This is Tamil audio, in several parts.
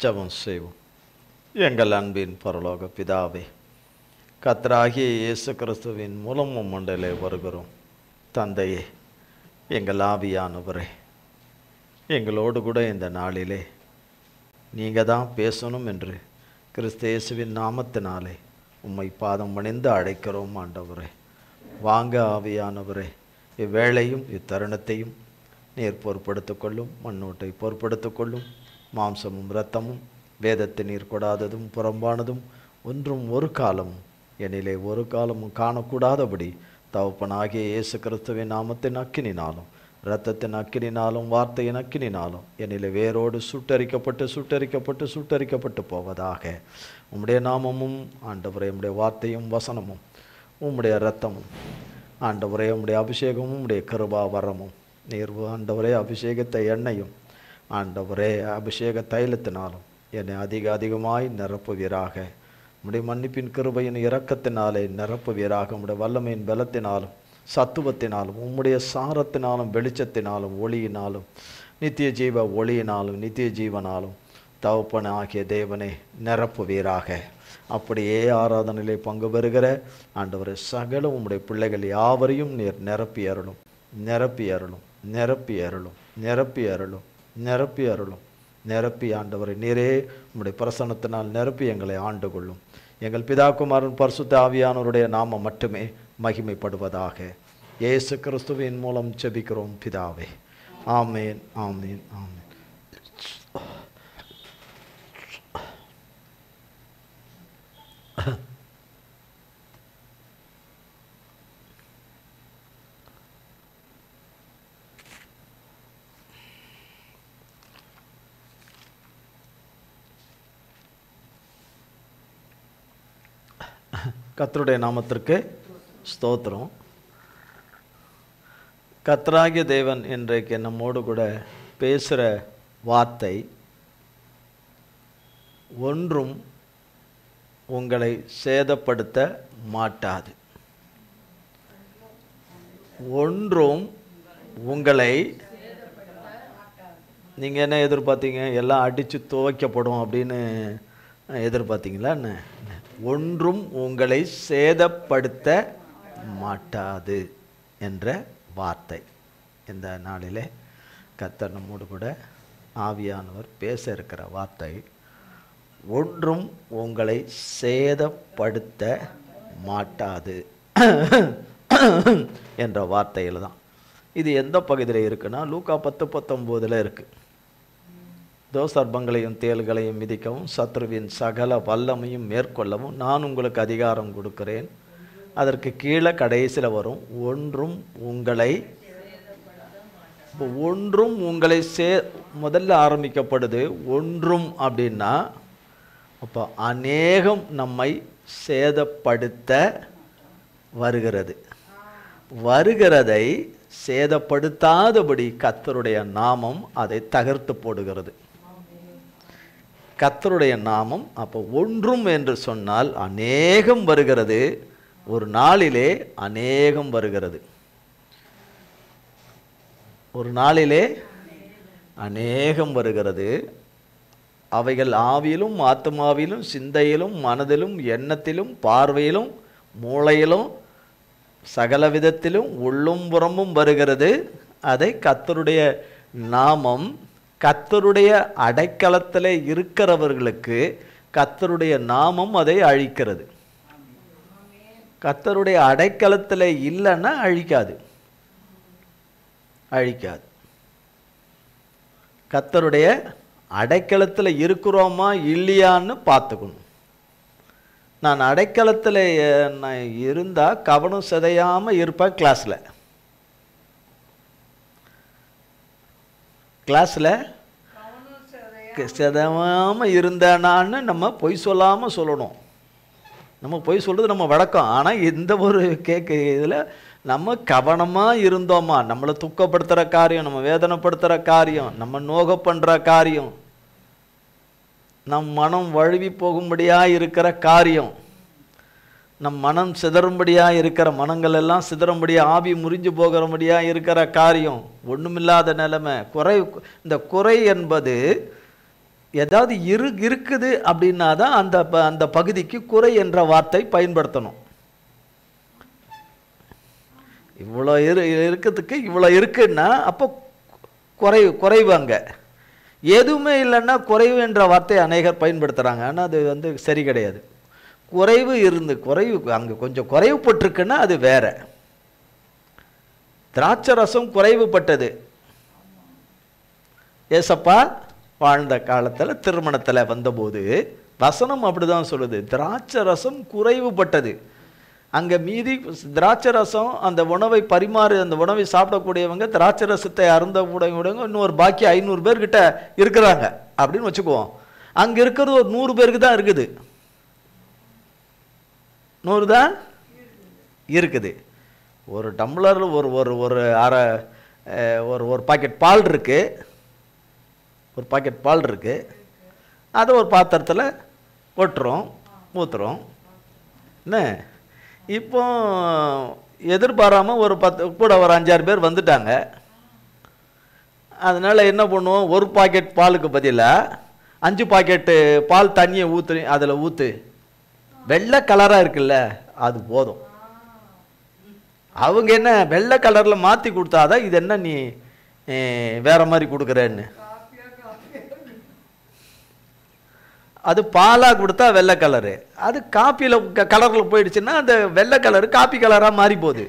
ஜெபம் செய்வோம். எங்கள் அன்பின் பரலோக பிதாவே, கர்த்தராகிய இயேசு கிறிஸ்துவின் மூலம் மண்டலே வருகிறோம். தந்தையே, எங்கள் ஆவியானவரே, எங்களோடு கூட இந்த நாளிலே நீங்கள் தான் பேசணும் என்று கிறிஸ்து இயேசுவின் நாமத்தினாலே உம்மை பாதம் பணிந்து அழைக்கிறோம். ஆண்டவரே, வாங்க ஆவியானவரே, இவ்வேளையும் இத்தருணத்தையும் நீர் பொறுப்படுத்திக் கொள்ளும். மண்ணோட்டை பொறுப்படுத்திக் கொள்ளும். மாம்சமும் இரத்தமும் வேதத்தை நீர் கொடாததும் புறம்பானதும் ஒன்றும் ஒரு காலமும் என்னிலே ஒரு காலமும் காணக்கூடாதபடி தகப்பனாகிய இயேசு கிறிஸ்துவின் நாமத்தின் அக்கினினாலும் இரத்தத்தின் அக்கினினாலும் வார்த்தையின் அக்கினினாலும் என்னிலே வேரோடு சுட்டரிக்கப்பட்டு போவதாக. உம்முடைய நாமமும் ஆண்டவரே, உம்முடைய வார்த்தையும் வசனமும் உம்முடைய இரத்தமும் ஆண்டவரே, உம்முடைய அபிஷேகமும் உம்முடைய கிருபா வரமும் நீர் ஆண்டவரே அபிஷேகத்தை எண்ணெயும் ஆண்டவரே அபிஷேக தைலத்தினாலும் என்னை அதிகமாய் நிரப்புவீராக. உம்முடைய மன்னிப்பின் கிருபையின் இரக்கத்தினாலே நிரப்புவீராக. உம்முடைய வல்லமையின் பலத்தினாலும் சத்துவத்தினாலும் உம்முடைய சாரத்தினாலும் வெளிச்சத்தினாலும் ஒளியினாலும் நித்திய ஜீவ ஒளியினாலும் நித்திய ஜீவனாலும் தகப்பன் ஆகிய தேவனை நிரப்புவீராக. அப்படியே ஆராதனையிலே பங்கு பெறுகிற ஆண்டவரே, சகல உம்முடைய பிள்ளைகள் யாவரையும் நீர் நிரப்பி அருளும், நிரப்பி அருளும், நிரப்பி அருளும், நிரப்பி அருளும், நிரப்பி அருளும், நிரப்பி ஆண்டவரை நீரே உம்முடைய பிரசன்னத்தினால் நிரப்பி எங்களை ஆண்டு கொள்ளும். எங்கள் பிதாகுமாரன் பரிசுத்த ஆவியானவருடைய நாமம் மட்டுமே மகிமைப்படுவதாக. இயேசு கிறிஸ்துவின் மூலம் ஜெபிக்கிறோம் பிதாவே. ஆமேன், ஆமேன், ஆமேன். கர்த்தருடைய நாமத்திற்கு ஸ்தோத்திரம். கர்த்தராகிய தேவன் இன்றைக்கு நம்மோடு கூட பேசுகிற வார்த்தை, ஒன்றும் உங்களை சேதப்படுத்த மாட்டாது. ஒன்றும் உங்களை, நீங்கள் என்ன எதிர்பார்த்தீங்க? எல்லாம் அடித்து துவைக்கப்படும் அப்படின்னு எதிர்பார்த்தீங்களா என்ன? ஒன்றும் உங்களை சேதப்படுத்த மாட்டாது என்ற வார்த்தை இந்த நாளிலே கர்த்தர் நம்மோடு கூட ஆவியானவர் பேச இருக்கிற வார்த்தை, ஒன்றும் உங்களை சேதப்படுத்த மாட்டாது என்ற வார்த்தையில் தான். இது எந்த பகுதியில் இருக்குன்னா, லூக்கா 10:19 இருக்குது. சர்ப்பங்களையும் தேள்களையும் மிதிக்கவும் சத்ருவின் சகல வல்லமையும் மேற்கொள்ளவும் நான் உங்களுக்கு அதிகாரம் கொடுக்கிறேன். அதற்கு கீழே கடைசியில் வரும், ஒன்றும் உங்களை, ஒன்றும் உங்களை முதல்ல ஆரம்பிக்கப்படுது. ஒன்றும் அப்படின்னா அப்போ அநேகம் நம்மை சேதப்படுத்த வருகிறது. வருகிறதை சேதப்படுத்தாதபடி கர்த்தருடைய நாமம் அதை தகர்த்து போடுகிறது. கர்த்தருடைய நாமம் அப்போ ஒன்றும் என்று சொன்னால் அநேகம் வருகிறது. ஒரு நாளிலே அநேகம் வருகிறது. ஒரு நாளிலே அநேகம் வருகிறது. அவைகள் ஆவியிலும் ஆத்மாவிலும் சிந்தையிலும் மனதிலும் எண்ணத்திலும் பார்வையிலும் மூளையிலும் சகல விதத்திலும் உள்ளும் புறமும் வருகிறது. அதை கர்த்தருடைய நாமம், கர்த்தருடைய அடைக்கலத்தில் இருக்கிறவர்களுக்கு கர்த்தருடைய நாமம் அதை அழிக்கிறது. கர்த்தருடைய அடைக்கலத்தில் இல்லைன்னா அழிக்காது, அழிக்காது. கர்த்தருடைய அடைக்கலத்தில் இருக்கிறோமா இல்லையான்னு பார்த்துக்கணும். நான் அடைக்கலத்தில் நான் இருந்தால் கவனம் சிதையாமல் இருப்பேன். கிளாஸில் சிதமாமல் இருந்தேனான்னு நம்ம பொய் சொல்லாமல் சொல்லணும். நம்ம பொய் சொல்கிறது நம்ம வழக்கம். ஆனால் இந்த ஒரு இதில் நம்ம கவனமாக இருந்தோமா, நம்மளை துக்கப்படுத்துகிற காரியம், நம்ம வேதனைப்படுத்துகிற காரியம், நம்ம நோக பண்ணுற காரியம், நம் மனம் வழுவி போகும்படியாக இருக்கிற காரியம், நம் மனம் சிதறும்படியாக இருக்கிற மனங்கள் எல்லாம் சிதறும்படியாக ஆவி முறிஞ்சு போகிறபடியாக இருக்கிற காரியம், ஒன்றுமில்லாத நிலைமை, குறை. இந்த குறை என்பது ஏதாவது இருக்குது அப்படின்னா தான் அந்த பகுதிக்கு குறை என்ற வார்த்தை பயன்படுத்தணும். இவ்வளோ இருக்கிறதுக்கு இவ்வளோ இருக்குன்னா அப்போ குறைவு அங்கே. எதுவுமே இல்லைன்னா குறைவு என்ற வார்த்தை அநேகர் பயன்படுத்துகிறாங்க. ஆனால் அது சரி கிடையாது. குறைவு அங்கே கொஞ்சம் குறைவுபட்டிருக்குன்னா அது வேற. திராட்சை ரசம் குறைவுபட்டது. ஏசப்பா வாழ்ந்த காலத்தில் திருமணத்தில் வந்தபோது வசனம் அப்படிதான் சொல்லுது, திராட்சை ரசம் குறைவுபட்டது. அங்கே மீதி திராட்சை ரசம் அந்த உணவை அந்த உணவை சாப்பிடக்கூடியவங்க திராட்சை ரசத்தை அருந்த கூடவங்க இன்னொரு பாக்கி 500 பேர்கிட்ட இருக்கிறாங்க அப்படின்னு வச்சுக்குவோம். அங்கே இருக்கிறது ஒரு 100 பேருக்கு தான் இருக்குது. 100 தான் இருக்குது. ஒரு டம்ளரில் ஒரு அரை ஒரு பாக்கெட் பால் இருக்கு. ஒரு பாக்கெட் பால் இருக்கு. அதை ஒரு பாத்திரத்தில் ஊற்றுறோம். என்ன இப்போ எதிர்பாராமல் ஒரு 10 கூட ஒரு 5-6 பேர் வந்துட்டாங்க. அதனால் என்ன பண்ணுவோம், ஒரு பாக்கெட் பாலுக்கு பதிலாக 5 பாக்கெட்டு பால் தண்ணியை அதில் ஊற்று. வெள்ளை கலராக இருக்குல்ல, அது போதும். அவங்க என்ன வெள்ளை கலரில் மாற்றி கொடுத்தாதான் இது என்ன நீ வேற மாதிரி கொடுக்குறேன்னு. அது பாலாக கொடுத்தா வெள்ளை கலரு, அது காப்பியில் கலரில் போயிடுச்சுன்னா அந்த வெள்ளை கலரு காப்பி கலராக மாறி போகுது.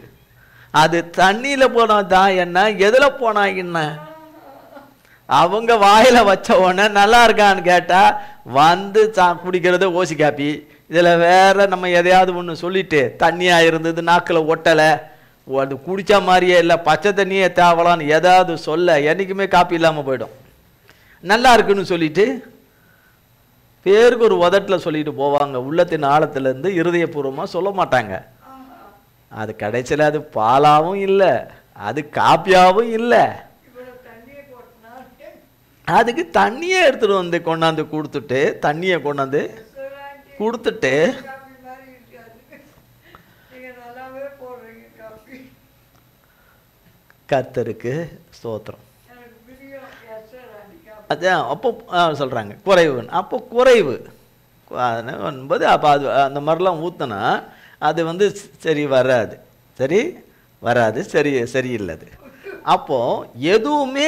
அது தண்ணியில் போனால் தான் என்ன, எதில் போனால் என்ன. அவங்க வாயில் வச்ச உடனே நல்லா இருக்கான்னு கேட்டால் வந்து குடிக்கிறது ஓசி காப்பி. இதில் வேற நம்ம எதையாவது ஒன்று சொல்லிட்டு தண்ணியாக இருந்தது, நாக்கில் ஒட்டலை, அது குடித்தா மாதிரியே இல்லை, பச்சை தண்ணியே தேவலான்னு ஏதாவது சொல்ல என்றைக்குமே காப்பி இல்லாமல் போயிடும். நல்லா இருக்குன்னு சொல்லிட்டு பேருக்கு ஒரு உதட்டில் சொல்லிட்டு போவாங்க. உள்ளத்தின் ஆழத்திலேருந்து இருதயபூர்வமாக சொல்ல மாட்டாங்க. அது கடைசியில் அது பாலாவும் இல்லை, அது காப்பியாவும் இல்லை. அதுக்கு தண்ணியே எடுத்துகிட்டு வந்து கொண்டாந்து கொடுத்துட்டு தண்ணியை கொண்டாந்து கொடுத்துட்டு கர்த்தருக்கு ஸ்தோத்திரம். அதான் அப்போ சொல்கிறாங்க குறைவுன்னு. அப்போ குறைவு என்பது அப்போ அது அந்த மாதிரிலாம் ஊற்றினா அது சரி வராது, சரியில்லை. அப்போ எதுவுமே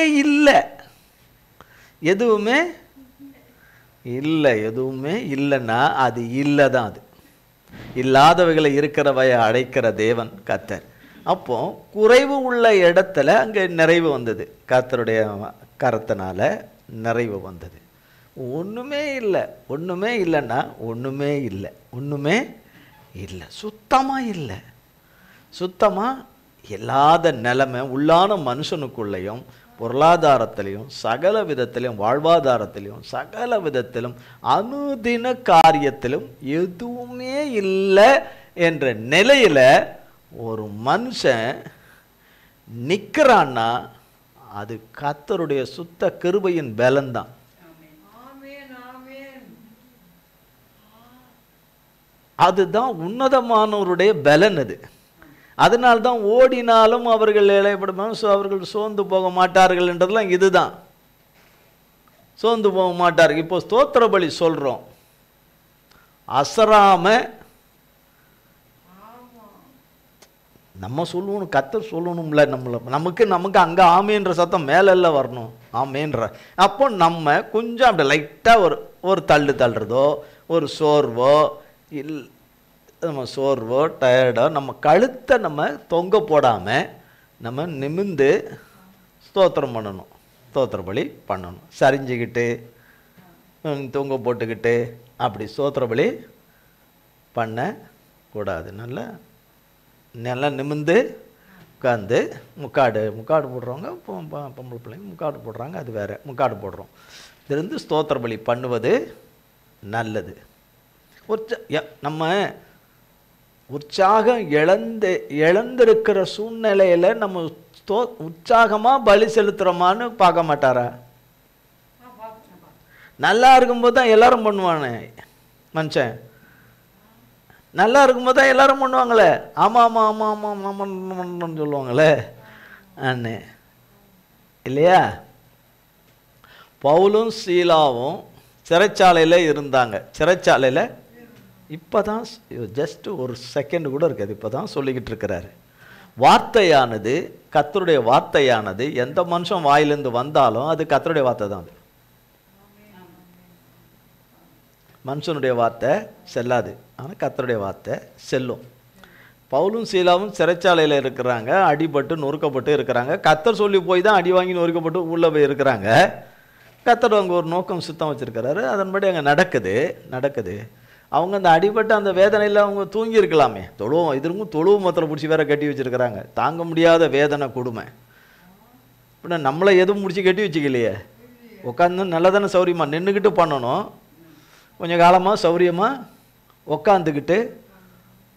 இல்லைன்னா அது இல்லை தான். அது இல்லாதவைகளை இருக்கிறவைய அடைக்கிற தேவன் கர்த்தர். அப்போ குறைவு உள்ள இடத்துல அங்கே நிறைவு வந்தது. கர்த்தருடைய கரத்தினால நிறைவு வந்தது. ஒன்றுமே இல்லைன்னா ஒன்றுமே இல்லை, சுத்தமாக இல்லாத நிலைமை உள்ளான மனுஷனுக்குள்ளேயும் பொருளாதாரத்திலையும் சகல விதத்திலும் வாழ்வாதாரத்திலையும் சகல விதத்திலும் அனுதின காரியத்திலும் எதுவுமே இல்லை என்ற நிலையில் ஒரு மனுஷன் நிற்கிறான்னா அது கர்த்தருடைய சுத்த கிருபையின் பலன்தான். அதுதான் உன்னதமானவருடைய பலன். அது அதனால்தான் ஓடினாலும் அவர்கள் இளையப்படுவாங்க, அவர்கள் சோர்ந்து போக மாட்டார்கள் என்றதெல்லாம் இதுதான். சோர்ந்து போக மாட்டார்கள். இப்போ ஸ்தோத்திர பலி சொல்கிறோம், அசராம நம்ம சொல்லணும், கர்த்தர் சொல்லணும்ல. நமக்கு அங்கே ஆமேன்ற சத்தம் மேலெல்ல வரணும், ஆமேன்ற. அப்போ நம்ம கொஞ்சம் அப்படி லைட்டாக ஒரு தள்ளுறதோ ஒரு சோர்வோ நம்ம டயர்டோ நம்ம கழுத்தை நம்ம தொங்க போடாமல் நம்ம நிமிந்து ஸ்தோத்திரம் பண்ணணும், ஸ்தோத்திர பலி பண்ணணும். சரிஞ்சுக்கிட்டு தொங்க போட்டுக்கிட்டு அப்படி ஸ்தோத்திர பலி பண்ணக்கூடாது. நல்லா நிமிந்து உட்காந்து முக்காடு போடுறவங்க பொம்பளை பிள்ளைங்க முக்காடு போடுறாங்க, அது வேறு. முக்காடு போடுறோம். இதுலேருந்து ஸ்தோத்திர பலி பண்ணுவது நல்லது. நம்ம உற்சாகம் இழந்திருக்கிற சூழ்நிலையில் நம்ம உற்சாகமாக பலி செலுத்துகிறோமான்னு பார்க்க மாட்டாரா? நல்லா இருக்கும்போது தான் எல்லாரும் பண்ணுவானே மனுஷன். நல்லா இருக்கும்போது தான் எல்லாரும் பண்ணுவாங்களே. ஆமாம் சொல்லுவாங்களே அண்ணே, இல்லையா? பவுலும் சீலாவும் சிறைச்சாலையில் இருந்தாங்க. சிறைச்சாலையில் இப்போ தான் ஜஸ்ட் ஒரு செகண்ட் கூட இருக்காது, இப்போ தான் சொல்லிக்கிட்டு இருக்கிறாரு. வார்த்தையானது, கர்த்தருடைய வார்த்தையானது எந்த மனுஷன் வாயிலிருந்து வந்தாலும் அது கர்த்தருடைய வார்த்தை தான். அது மனுஷனுடைய வார்த்தை செல்லாது, ஆனால் கர்த்தருடைய வார்த்தை செல்லும். பவுலும் சீலாவும் சிறைச்சாலையில் இருக்கிறாங்க, அடிபட்டு நொறுக்கப்பட்டு இருக்கிறாங்க. கர்த்தர் சொல்லி போய் தான் அடி வாங்கி நொறுக்கப்பட்டு உள்ளே போய் இருக்கிறாங்க. கர்த்தர் அங்கே ஒரு நோக்கம் சுத்தம் வச்சுருக்கிறாரு, அதன்படி அங்கே நடக்குது. அவங்க அந்த அடிபட்டு அந்த வேதனையில் அவங்க தூங்கி இருக்கலாமே. இதற்கும் தொழுவு மாத்திரை பிடிச்சி வேற கட்டி வச்சுருக்கிறாங்க. தாங்க முடியாத வேதனை கொடுமை. இப்போ நம்மளை எதுவும் முடிச்சு கட்டி வச்சுக்கலையே, உட்காந்து நல்லதானே சௌரியமாக நின்றுக்கிட்டு பண்ணணும். கொஞ்சம் காலமாக சௌரியமாக உக்காந்துக்கிட்டு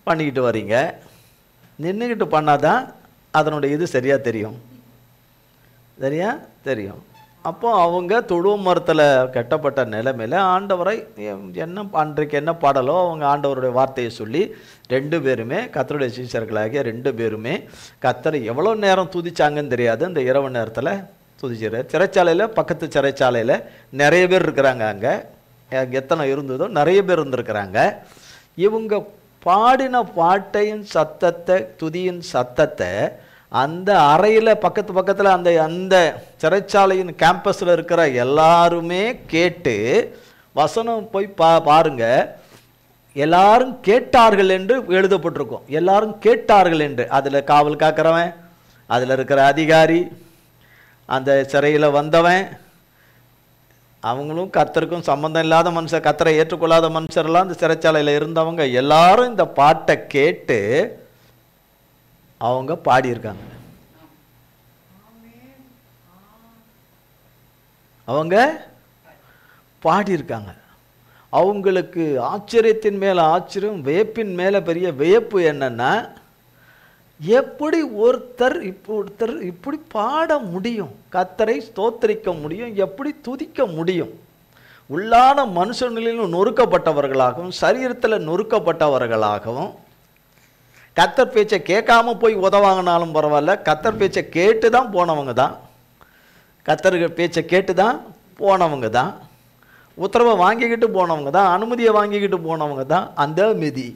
பண்ணிக்கிட்டு வரீங்க. நின்றுக்கிட்டு பண்ணாதான் அதனுடைய இது சரியாக தெரியும். அப்போ அவங்க தொழு மரத்தில் கட்டப்பட்ட நிலைமையில் ஆண்டவரை அன்றைக்கு என்ன பாடலோ அவங்க ஆண்டவருடைய வார்த்தையை சொல்லி 2 பேருமே கர்த்தருடைய சீஷர்களாகிய 2 பேருமே கர்த்தரை எவ்வளோ நேரம் துதிச்சாங்கன்னு தெரியாது. அந்த இரவு நேரத்தில் துதிச்சிரு. சிறைச்சாலையில், பக்கத்து சிறைச்சாலையில் நிறைய பேர் இருக்கிறாங்க. அங்கே எத்தனை இருந்ததோ நிறைய பேர் இருந்திருக்கிறாங்க. இவங்க பாடின பாட்டையின் சத்தத்தை, துதியின் சத்தத்தை அந்த அறையில் பக்கத்தில் அந்த சிறைச்சாலையின் கேம்பஸில் இருக்கிற எல்லாருமே கேட்டு, வசனம் போய் பாருங்க, எல்லாரும் கேட்டார்கள் என்று எழுதப்பட்டிருக்கும். எல்லாரும் கேட்டார்கள் என்று. அதில் காவல் காக்கிறவன், அதில் இருக்கிற அதிகாரி, அந்த சிறையில் வந்தவன், அவங்களும் கர்த்தருக்கும் சம்பந்தம் இல்லாத மனுஷர், கர்த்தரை ஏற்றுக்கொள்ளாத மனுஷரெல்லாம் இந்த சிறைச்சாலையில் இருந்தவங்க எல்லாரும் இந்த பாட்டை கேட்டு அவங்க பாடியிருக்காங்க. அவங்களுக்கு ஆச்சரியத்தின் மேலே ஆச்சரியம், வியப்பின் மேலே பெரிய வியப்பு என்னன்னா, எப்படி ஒருத்தர் இப்படி பாட முடியும், கர்த்தரை ஸ்தோத்திரிக்க முடியும், எப்படி துதிக்க முடியும்? உள்ளான மனுஷனிலும் நொறுக்கப்பட்டவர்களாகவும் சரீரத்தில் நொறுக்கப்பட்டவர்களாகவும், கர்த்தர் பேச்சை கேட்காம போய் உதவாங்கினாலும் பரவாயில்ல, கர்த்தர் பேச்சை கேட்டு தான் போனவங்க தான், கர்த்தர்கள் பேச்சை கேட்டு தான் போனவங்க தான், உத்தரவை வாங்கிக்கிட்டு போனவங்க தான், அனுமதியை வாங்கிக்கிட்டு போனவங்க தான் அந்த மிதி.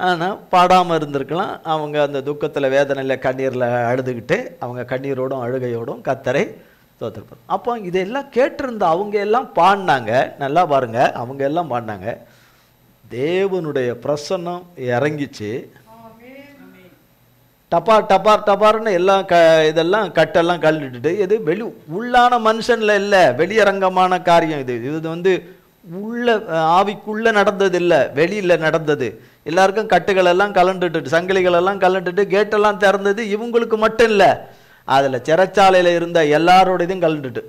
ஆனால் பாடாமல் இருந்திருக்கலாம். அவங்க அந்த துக்கத்தில், வேதனையில், கண்ணீரில் அழுதுகிட்டு அவங்க கண்ணீரோடும் அழுகையோடும் கர்த்தரை தோத்திருப்பாங்க. அப்போ இதெல்லாம் கேட்டிருந்த அவங்க எல்லாம் பாடினாங்க. நல்லா பாருங்க, அவங்க எல்லாம் பாடினாங்க. தேவனுடைய பிரசன்னம் இறங்கிச்சு. டபார்னு எல்லாம் இதெல்லாம் கட்டெல்லாம் கழட்டிட்டு, இது உள்ளான மனுஷன்ல இல்லை, வெளியரங்கமான காரியம். இது உள்ள ஆவிக்குள்ள நடந்தது இல்லை, வெளியில் நடந்தது. எல்லாருக்கும் கட்டுகள் எல்லாம் கலண்டுட்டு, சங்கிலிகள் எல்லாம் கலண்டுட்டு, கேட்டெல்லாம் திறந்தது. இவங்களுக்கு மட்டும் இல்லை, அதில் சிறைச்சாலையில் இருந்த எல்லாரோட இதையும் கலண்டுட்டு.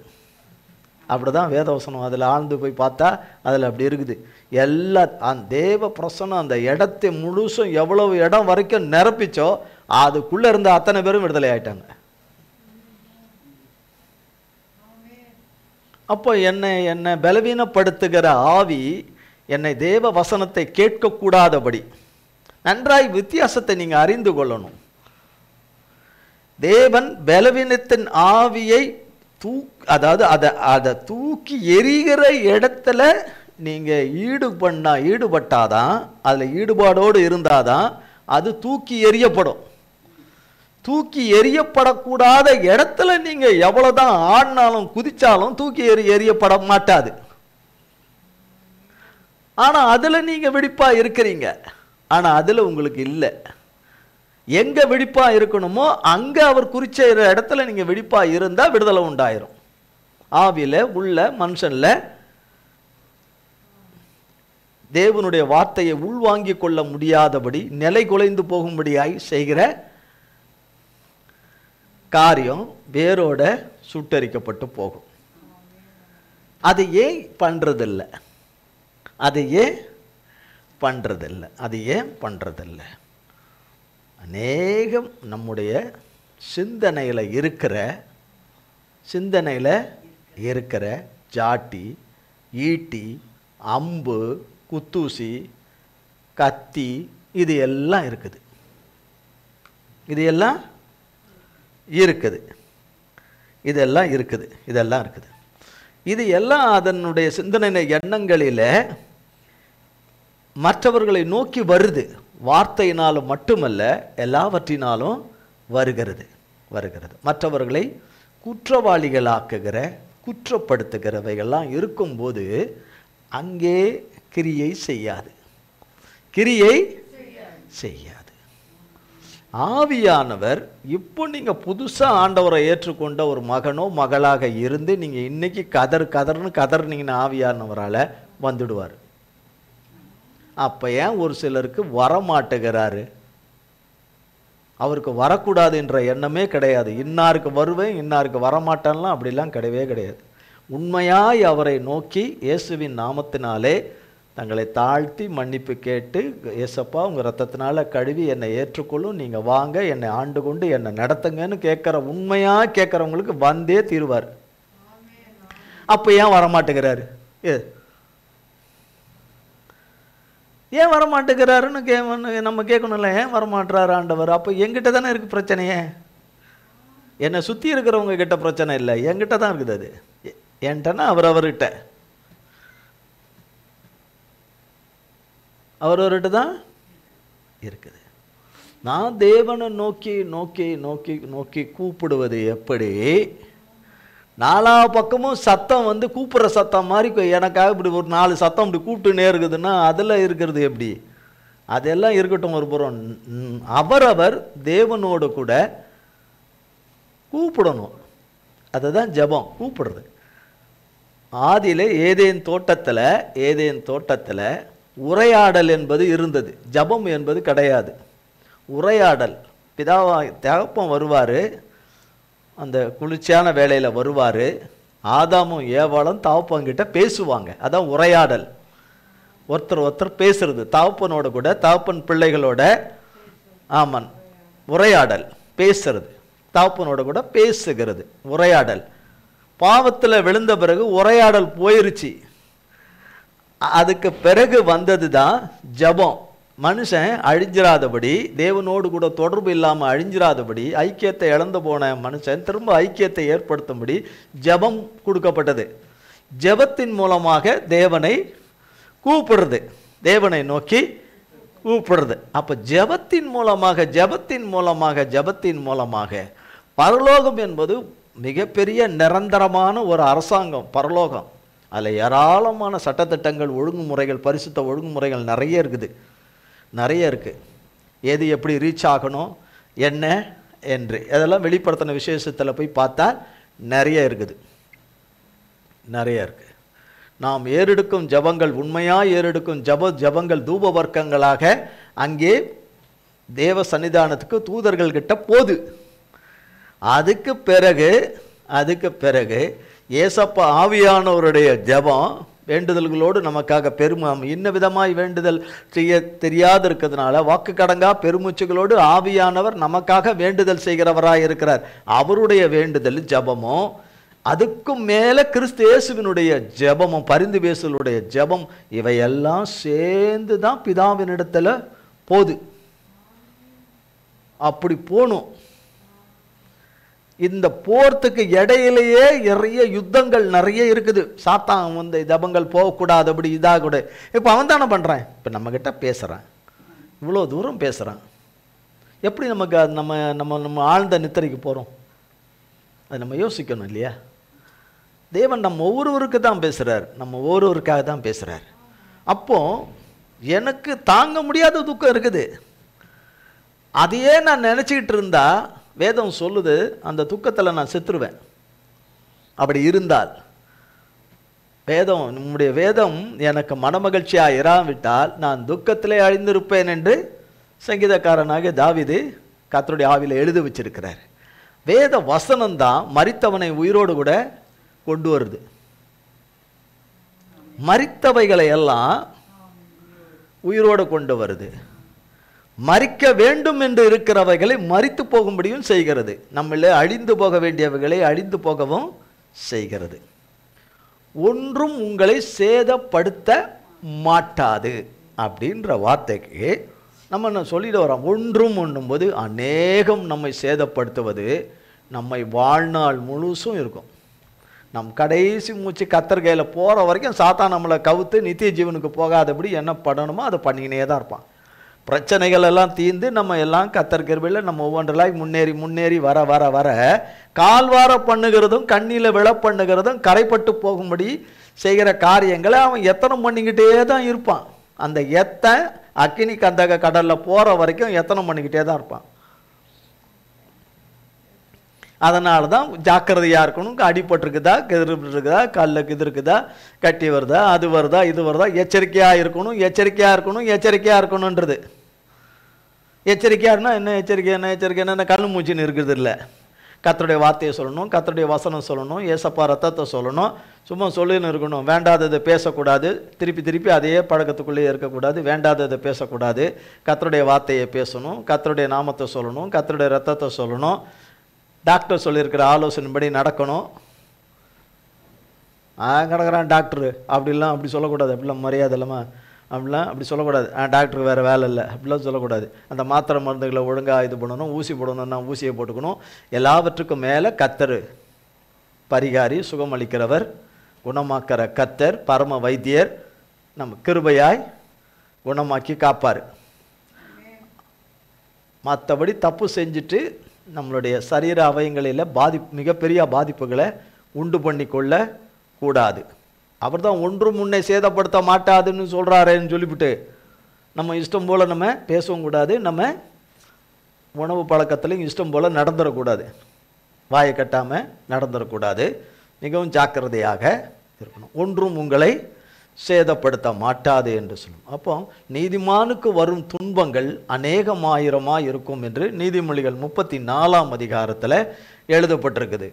அப்படிதான் வேதவசனம். அதில் ஆழ்ந்து போய் பார்த்தா அதில் அப்படி இருக்குது. அந்த தேவ பிரசனம் அந்த இடத்தை முழுசும் எவ்வளவு இடம் வரைக்கும் நிரப்பிச்சோ அதுக்குள்ளே இருந்த அத்தனை பேரும் விடுதலை ஆயிட்டாங்க. அப்போ என்னை பலவீனப்படுத்துகிற ஆவி என்னை தேவ வசனத்தை கேட்கக்கூடாதபடி நன்றாய் வித்தியாசத்தை நீங்கள் அறிந்து கொள்ளணும். தேவன் பலவீனத்தின் ஆவியை அதாவது அதை தூக்கி எரிகிற இடத்துல நீங்கள் ஈடுபட்டாதான், அதில் ஈடுபாடோடு இருந்தாதான் அது தூக்கி எறியப்படும். தூக்கி எறியப்படக்கூடாத இடத்துல நீங்க எவ்வளவுதான் ஆடினாலும் குதிச்சாலும் தூக்கி எறியப்பட மாட்டாது. ஆனா அதுல நீங்க விழிப்பா இருக்கிறீங்க. ஆனா அதுல உங்களுக்கு இல்லை. எங்க விழிப்பா இருக்கணுமோ அங்க அவர் குறிச்ச இடத்துல நீங்க விழிப்பா இருந்தா விடுதலை உண்டாயிரும். ஆவியில உள்ள மனுஷன்ல தேவனுடைய வார்த்தையை உள்வாங்கிக் கொள்ள முடியாதபடி நிலை குலைந்து போகும்படியாய் செய்கிற காரியம் வேரோட சுட்டரிக்கப்பட்டு போகும். அது ஏன் பண்றதில்லை? அநேகம் நம்முடைய சிந்தனையில் இருக்கிற ஜாட்டி, ஈட்டி, அம்பு, குத்தூசி, கத்தி, இது எல்லாம் இருக்குது. இதெல்லாம் இருக்குது. இது எல்லாம் அதனுடைய சிந்தனை எண்ணங்களில் மற்றவர்களை நோக்கி வருது. வார்த்தையினாலும் மட்டுமல்ல, எல்லாவற்றினாலும் வருகிறது. மற்றவர்களை குற்றவாளிகளாக்குகிற, குற்றப்படுத்துகிறவைகள்லாம் இருக்கும்போது அங்கே கிரியை செய்யாது. ஆவியானவர் இப்போ நீங்கள் புதுசாக ஆண்டவரை ஏற்றுக்கொண்ட ஒரு மகனோ மகளாக இருந்து நீங்கள் இன்னைக்கு கதர்னீங்கன்னா ஆவியானவரால் வந்துடுவார். அப்போ ஏன் ஒரு சிலருக்கு வரமாட்டுகிறாரு? அவருக்கு வரக்கூடாது என்ற எண்ணமே கிடையாது. இன்னாருக்கு வருவேன், இன்னாருக்கு வரமாட்டேன்லாம் அப்படிலாம் கிடையவே கிடையாது. உண்மையாய் அவரை நோக்கி இயேசுவின் நாமத்தினாலே தங்களை தாழ்த்தி மன்னிப்பு கேட்டு, ஏசப்பா உங்கள் ரத்தத்தினால கழுவி என்னை ஏற்றுக்கொள்ளும், நீங்கள் வாங்க என்னை ஆண்டு கொண்டு என்னை நடத்துங்கன்னு உண்மையாக கேட்குறவங்களுக்கு வந்தே தீருவார். அப்போ ஏன் வரமாட்டேங்கிறாரு? ஏன் வரமாட்டேங்கிறாருன்னு நம்ம கேட்கணும்ல. ஏன் வரமாட்டுறாரு ஆண்டவர்? அப்போ எங்கிட்ட தானே இருக்குது பிரச்சனையே. என்னை சுற்றி இருக்கிறவங்க கிட்ட பிரச்சனை இல்லை, என்கிட்ட தான் இருக்குது. அது என்கிட்டனா அவர்கிட்ட தான் இருக்குது. நான் தேவனை நோக்கி நோக்கி நோக்கி நோக்கி கூப்பிடுவது எப்படி? நாலா பக்கமும் சத்தம் கூப்பிட்ற சத்தம் மாதிரி எனக்காக இப்படி ஒரு 4 சத்தம் இப்படி கூப்பிட்டுனே இருக்குதுன்னா அதில் இருக்கிறது எப்படி? அதெல்லாம் இருக்கட்டும் ஒரு புறம். அவரவர் தேவனோடு கூட கூப்பிடணும். அதுதான் ஜெபம், கூப்பிடுறது. ஆதியிலே ஏதேன் தோட்டத்தில் உரையாடல் என்பது இருந்தது, ஜெபம் என்பது கிடையாது. உரையாடல். தகப்பன் வருவார், அந்த குளிர்ச்சியான வேளையில் வருவார். ஆதாமும் ஏவாளும் தகப்பன்கிட்ட பேசுவாங்க. அதான் உரையாடல். ஒருத்தர் பேசுறது, தகப்பனோட கூட, தகப்பன் பிள்ளைகளோட. ஆமாம், உரையாடல். பேசுறது, தகப்பனோட கூட பேசுகிறது, உரையாடல். பாவத்தில் விழுந்த பிறகு உரையாடல் போயிருச்சு. அதுக்கு பிறகு வந்தது தான் ஜெபம். மனுஷன் அழிஞ்சிராதபடி, தேவனோடு கூட தொடர்பு இல்லாமல் அழிஞ்சிராதபடி, ஐக்கியத்தை இழந்து போன மனுஷன் திரும்ப ஐக்கியத்தை ஏற்படுத்தும்படி ஜெபம் கொடுக்கப்பட்டது. ஜெபத்தின் மூலமாக தேவனை கூப்பிடுறது, தேவனை நோக்கி கூப்பிடுறது. அப்போ ஜெபத்தின் மூலமாக பரலோகம் என்பது மிகப்பெரிய நிரந்தரமான ஒரு அரசாங்கம். பரலோகம், அதில் ஏராளமான சட்டத்திட்டங்கள், ஒழுங்குமுறைகள், பரிசுத்த ஒழுங்குமுறைகள் நிறைய இருக்குது. எது எப்படி ரீச் ஆகணும் என்ன என்று அதெல்லாம் வெளிப்படுத்தின விசேஷத்தில் போய் பார்த்தா நிறைய இருக்குது. நாம் ஏறெடுக்கும் ஜபங்கள், உண்மையாக ஏறெடுக்கும் ஜபங்கள் தூப வர்க்கங்களாக அங்கே தேவ சன்னிதானத்துக்கு தூதர்கள் கிட்ட போது. அதுக்கு பிறகு ஏசப்பா ஆவியானவருடைய ஜபம் வேண்டுதல்களோடு நமக்காக இன்ன விதமாய் வேண்டுதல் செய்ய தெரியாது இருக்கிறதுனால வாக்கு கடங்கா பெருமூச்சுகளோடு ஆவியானவர் நமக்காக வேண்டுதல் செய்கிறவராய் இருக்கிறார். அவருடைய வேண்டுதல் ஜபமும், அதுக்கும் மேலே கிறிஸ்து இயேசுவினுடைய ஜபமும், பரிந்து பேசலுடைய ஜபம், இவையெல்லாம் சேர்ந்து தான் பிதாவினிடத்தில் போகுது. அப்படி போகணும். இந்த போர்த்துக்கு இடையிலேயே நிறைய யுத்தங்கள் நிறைய இருக்குது. சாத்தான் ஜபங்கள் போகக்கூடாது, அப்படி இதாக கூட. இப்போ அவன் தானே பண்ணுறான். இப்போ நம்மக்கிட்ட பேசுகிறான், இவ்வளோ தூரம் பேசுகிறான். எப்படி நமக்கு அது நம்ம ஆழ்ந்த நித்திரைக்கு போகிறோம்? அது நம்ம யோசிக்கணும் இல்லையா? தேவன் நம்ம ஒவ்வொருவருக்கு தான் பேசுகிறார், நம்ம ஒவ்வொருவருக்காக தான் பேசுகிறார். அப்போ எனக்கு தாங்க முடியாத துக்கம் இருக்குது. அதையே நான் நினச்சிக்கிட்டு இருந்தா வேதம் சொல்லுது, அந்த துக்கத்தில் நான் செத்துருவேன். அப்படி இருந்தால் நம்முடைய வேதம் எனக்கு மனமகிழ்ச்சியாக இராவிட்டால் நான் துக்கத்திலே அழிந்திருப்பேன் என்று சங்கீதக்காரனாக தாவீது கர்த்தருடைய ஆவியில் எழுதி வச்சிருக்கிறார். வேத வசனம்தான் மரித்தவனை உயிரோடு கூட கொண்டு வருது. மரித்தவைகளை எல்லாம் உயிரோடு கொண்டு வருது. மரிக்க வேண்டும் என்று இருக்கிறவைகளை மரித்து போகும்படியும் செய்கிறது. நம்மளே அழிந்து போக வேண்டியவைகளை அழிந்து போகவும் செய்கிறது. ஒன்றும் உங்களை சேதப்படுத்த மாட்டாது அப்படின்ற வார்த்தைக்கு நம்ம சொல்லிட்டு வரோம். ஒன்றும் ஒண்ணும்போது அநேகம் நம்மை சேதப்படுத்துவது, நம்மை வாழ்நாள் முழுசும் இருக்கும். நம் கடைசி மூச்சு கர்த்தர் கையில் போகிற வரைக்கும் சாத்தான் நம்மளை கவுத்து நித்திய ஜீவனுக்கு போகாதபடி என்ன பண்ணணுமோ அதை பண்ணிக்கினே தான் இருப்பான். பிரச்சனைகள் எல்லாம் தீர்ந்து நம்ம எல்லாம் கர்த்தர் கிருபையில் நம்ம ஒவ்வொன்றிலாய் முன்னேறி முன்னேறி வர வர வர கால்வார பண்ணுகிறதும் கண்ணியில் விழ பண்ணுகிறதும் கரைப்பட்டு போகும்படி செய்கிற காரியங்களை அவன் எத்தனை பண்ணிக்கிட்டே தான் இருப்பான். அந்த அக்கினி கந்தக கடலில் போகிற வரைக்கும் எத்தனை பண்ணிக்கிட்டே தான் இருப்பான். அதனால தான் ஜாக்கிரதையாக இருக்கணும். அடிபட்டுருக்குதா, இருக்குதா, கல்லுக்கு இது இருக்குதா, கட்டி வருதா, அது வருதா, இது வருதா, எச்சரிக்கையாக இருக்கணும், எச்சரிக்கையாக இருக்கணும், எச்சரிக்கையாக இருக்கணுன்றது. எச்சரிக்கையாகனா என்ன எச்சரிக்கை, என்ன எச்சரிக்கை, என்ன கண்ணு மூச்சின்னு இருக்கிறது இல்லை. கர்த்தருடைய வார்த்தையை சொல்லணும், கர்த்தருடைய வசனம் சொல்லணும், ஏசப்பா ரத்தத்தை சொல்லணும். சும்மா சொல்லின்னு இருக்கணும். வேண்டாததை பேசக்கூடாது, திருப்பி திருப்பி அதே பழக்கத்துக்குள்ளேயே இருக்கக்கூடாது. வேண்டாததை பேசக்கூடாது. கர்த்தருடைய வார்த்தையை பேசணும், கர்த்தருடைய நாமத்தை சொல்லணும், கர்த்தருடைய ரத்தத்தை சொல்லணும். டாக்டர் சொல்லியிருக்கிற ஆலோசனைப்படி நடக்கணும். கிடக்குறான் டாக்டரு அப்படிலாம் அப்படி சொல்லக்கூடாது. அப்படிலாம் மரியாதை இல்லாமல் அப்படிலாம் அப்படி சொல்லக்கூடாது. டாக்டருக்கு வேறு வேலை இல்லை அப்படிலாம் சொல்லக்கூடாது. அந்த மாத்திரை மருந்துகளை ஒழுங்காக இது பண்ணணும். ஊசி போடணும்னா ஊசியை போட்டுக்கணும். எல்லாவற்றுக்கும் மேலே கர்த்தர் பரிகாரி, சுகமளிக்கிறவர், குணமாக்கிற கர்த்தர், பரம வைத்தியர், நம்ம கிருபையாய் குணமாக்கி காப்பார். மற்றபடி தப்பு செஞ்சுட்டு நம்மளுடைய சரீர அவயங்களில் மிகப்பெரிய பாதிப்புகளை உண்டு பண்ணி கொள்ள கூடாது. அவர் தான் ஒன்றும் முன்னே சேதப்படுத்த மாட்டாதுன்னு சொல்கிறாருன்னு சொல்லிவிட்டு நம்ம இஷ்டம் போல் நம்ம பேசவும் கூடாது. நம்ம உணவு பழக்கத்துலையும் இஷ்டம் போல் நடந்துடக்கூடாது. வாயை கட்டாமல் நடந்துடக்கூடாது. மிகவும் ஜாக்கிரதையாக இருக்கணும். ஒன்றும் உங்களை சேதப்படுத்த மாட்டாது என்று சொல்லும். அப்போ நீதிமானுக்கு வரும் துன்பங்கள் அநேகமாயிரமாக இருக்கும் என்று நீதிமொழிகள் 34ஆம் அதிகாரத்தில் எழுதப்பட்டிருக்குது.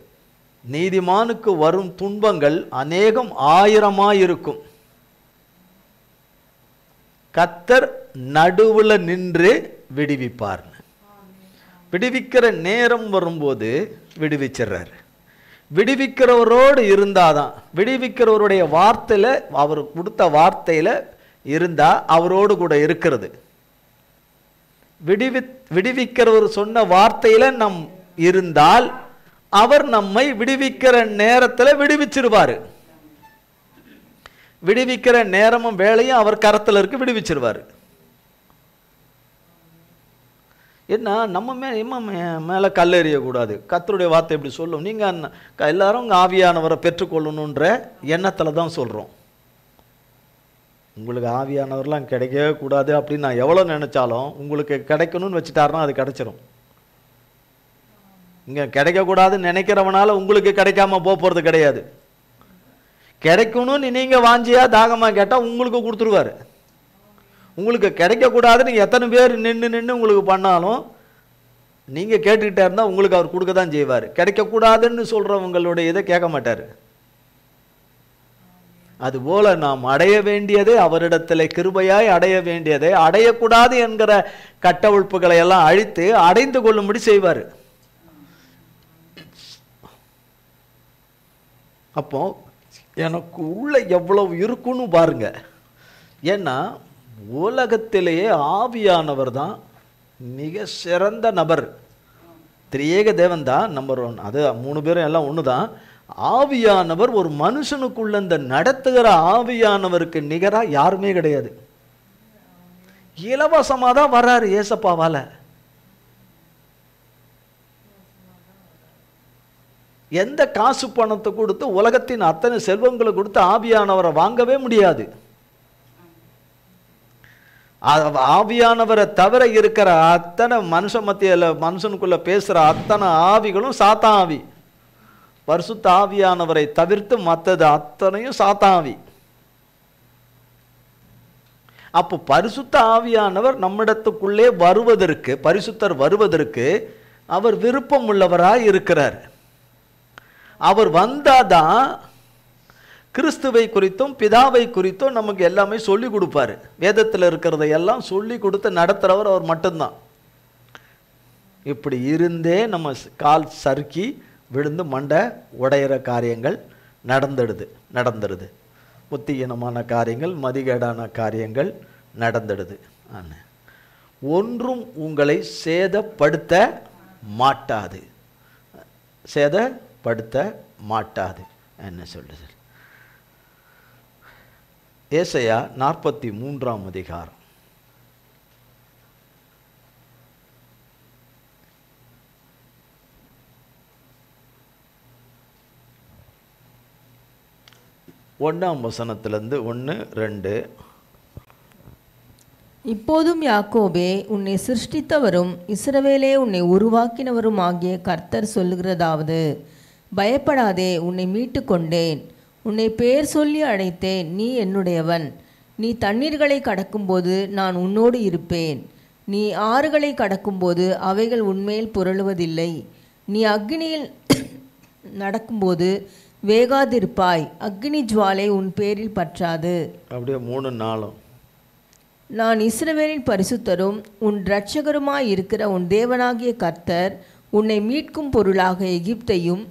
நீதிமானுக்கு வரும் துன்பங்கள் அநேகம் ஆயிரமாயிருக்கும். கர்த்தர் நடுவுல நின்று விடுவிப்பார். விடுவிக்கிற நேரம் வரும்போது விடுவிச்சிடுறாரு. விடுவிக்கிறவரோடு இருந்தாதான், விடுவிக்கிறவருடைய வார்த்தையில், அவர் கொடுத்த வார்த்தையில் இருந்தால் அவரோடு கூட இருக்கிறது. விடுவிக்கிறவர் சொன்ன வார்த்தையில் நம் இருந்தால் அவர் நம்மை விடுவிக்கிற நேரத்தில் விடுவிச்சிருவார். விடுவிக்கிற நேரமும் வேலையும் அவர் கரத்தில் இருக்கு, விடுவிச்சிருவார். என்ன நம்ம மேலே கல் எறியக்கூடாது. கர்த்தருடைய வார்த்தை எப்படி சொல்லும்? நீங்கள் எல்லாரும் உங்கள் ஆவியானவரை பெற்றுக்கொள்ளணுன்ற எண்ணத்தில் தான் சொல்கிறோம். உங்களுக்கு ஆவியானவர்லாம் கிடைக்கவே கூடாது அப்படின்னு நான் எவ்வளோ நினச்சாலும் உங்களுக்கு கிடைக்கணும்னு வச்சுட்டாருன்னா அது கிடைச்சிரும். இங்கே கிடைக்கக்கூடாதுன்னு நினைக்கிறவனால உங்களுக்கு கிடைக்காம போகிறது கிடையாது. கிடைக்கணும்னு நீங்கள் வாஞ்சியாக தாகமாக கேட்டால் உங்களுக்கு கொடுத்துருவார். உங்களுக்கு கிடைக்கக்கூடாதுன்னு எத்தனை பேர் நின்று உங்களுக்கு பண்ணாலும் நீங்கள் கேட்டுக்கிட்டே இருந்தால் உங்களுக்கு அவர் கொடுக்க தான் செய்வார். கிடைக்கக்கூடாதுன்னு சொல்கிறவங்களுடைய இதை கேட்க மாட்டார். அதுபோல் நாம் அடைய வேண்டியதை அவரிடத்தில் கிருபையாய் அடைய வேண்டியதை அடையக்கூடாது என்கிற கட்டவிழ்ப்புகளை எல்லாம் அழித்து அடைந்து கொள்ளும்படி செய்வார். அப்போ எனக்கு உள்ள எவ்வளவு இருக்குன்னு பாருங்க. ஏன்னா உலகத்திலேயே ஆவியானவர் தான் மிக சிறந்த நபர். திரியேக தேவன் தான் நம்பர் 1. அது 3 பேரும் எல்லாம் ஒன்று தான். ஆவியானவர் ஒரு மனுஷனுக்குள்ள இந்த நடத்துகிற ஆவியானவருக்கு நிகராக யாருமே கிடையாது. இலவசமாக தான் வர்றாரு ஏசப்பாவால. எந்த காசு பணத்தை கொடுத்து உலகத்தின் அத்தனை செல்வங்களை கொடுத்து ஆவியானவரை வாங்கவே முடியாது. ஆவியானவரை தவிர இருக்கிற அத்தனை மனுஷனுக்குள்ள பேசுற அத்தனை ஆவிகளும் சாத்தான் ஆவி. பரிசுத்த ஆவியானவரை தவிர்த்து மற்றது அத்தனையும் சாத்தான் ஆவி. அப்போ பரிசுத்த ஆவியானவர் நம்மிடத்துக்குள்ளே வருவதற்கு, பரிசுத்தர் வருவதற்கு அவர் விருப்பம் உள்ளவராய் இருக்கிறார். அவர் வந்தாதான் கிறிஸ்துவை குறித்தும் பிதாவை குறித்தும் நமக்கு எல்லாமே சொல்லி கொடுப்பாரு. வேதத்தில் இருக்கிறத எல்லாம் சொல்லி கொடுத்து நடத்துகிறவர் அவர் மட்டும்தான். இப்படி இருந்தே நம்ம கால் சறுக்கி விழுந்து மண்டை உடையிற காரியங்கள் நடந்துடுது. புத்தியீனமான காரியங்கள், மதிகேடான காரியங்கள் நடந்துடுது. ஒன்றும் உங்களை சேதப்படுத்த மாட்டாது. சேதப்படுத்த மாட்டாது என்ன சொல்லுது. ஏசாயா 43ஆம் அதிகாரம். ஒன்றாம் வசனத்திலிருந்து 1-2. இப்போதும் யாக்கோபே, உன்னை சிருஷ்டித்தவரும் இஸ்ரவேலே உன்னை உருவாக்கினவரும் ஆகிய கர்த்தர் சொல்லுகிறதாவது, பயப்படாதே, உன்னை மீட்டு கொண்டேன், உன்னை பேர் சொல்லி அழைத்தேன், நீ என்னுடையவன். நீ தண்ணீர்களை கடக்கும்போது நான் உன்னோடு இருப்பேன், நீ ஆறுகளை கடக்கும்போது அவைகள் உன்மேல் புரளுவதில்லை. நீ அக்னியில் நடக்கும்போது வேகாதிருப்பாய், அக்னி ஜுவாலை உன் பேரில் பற்றாது. அப்படியே 3-4. நான் இஸ்ரவேலின் பரிசுத்தரும் உன் இரட்சகருமாய் இருக்கிற உன் தேவனாகிய கர்த்தர் உன்னை மீட்கும் பொருளாக எகிப்தையும்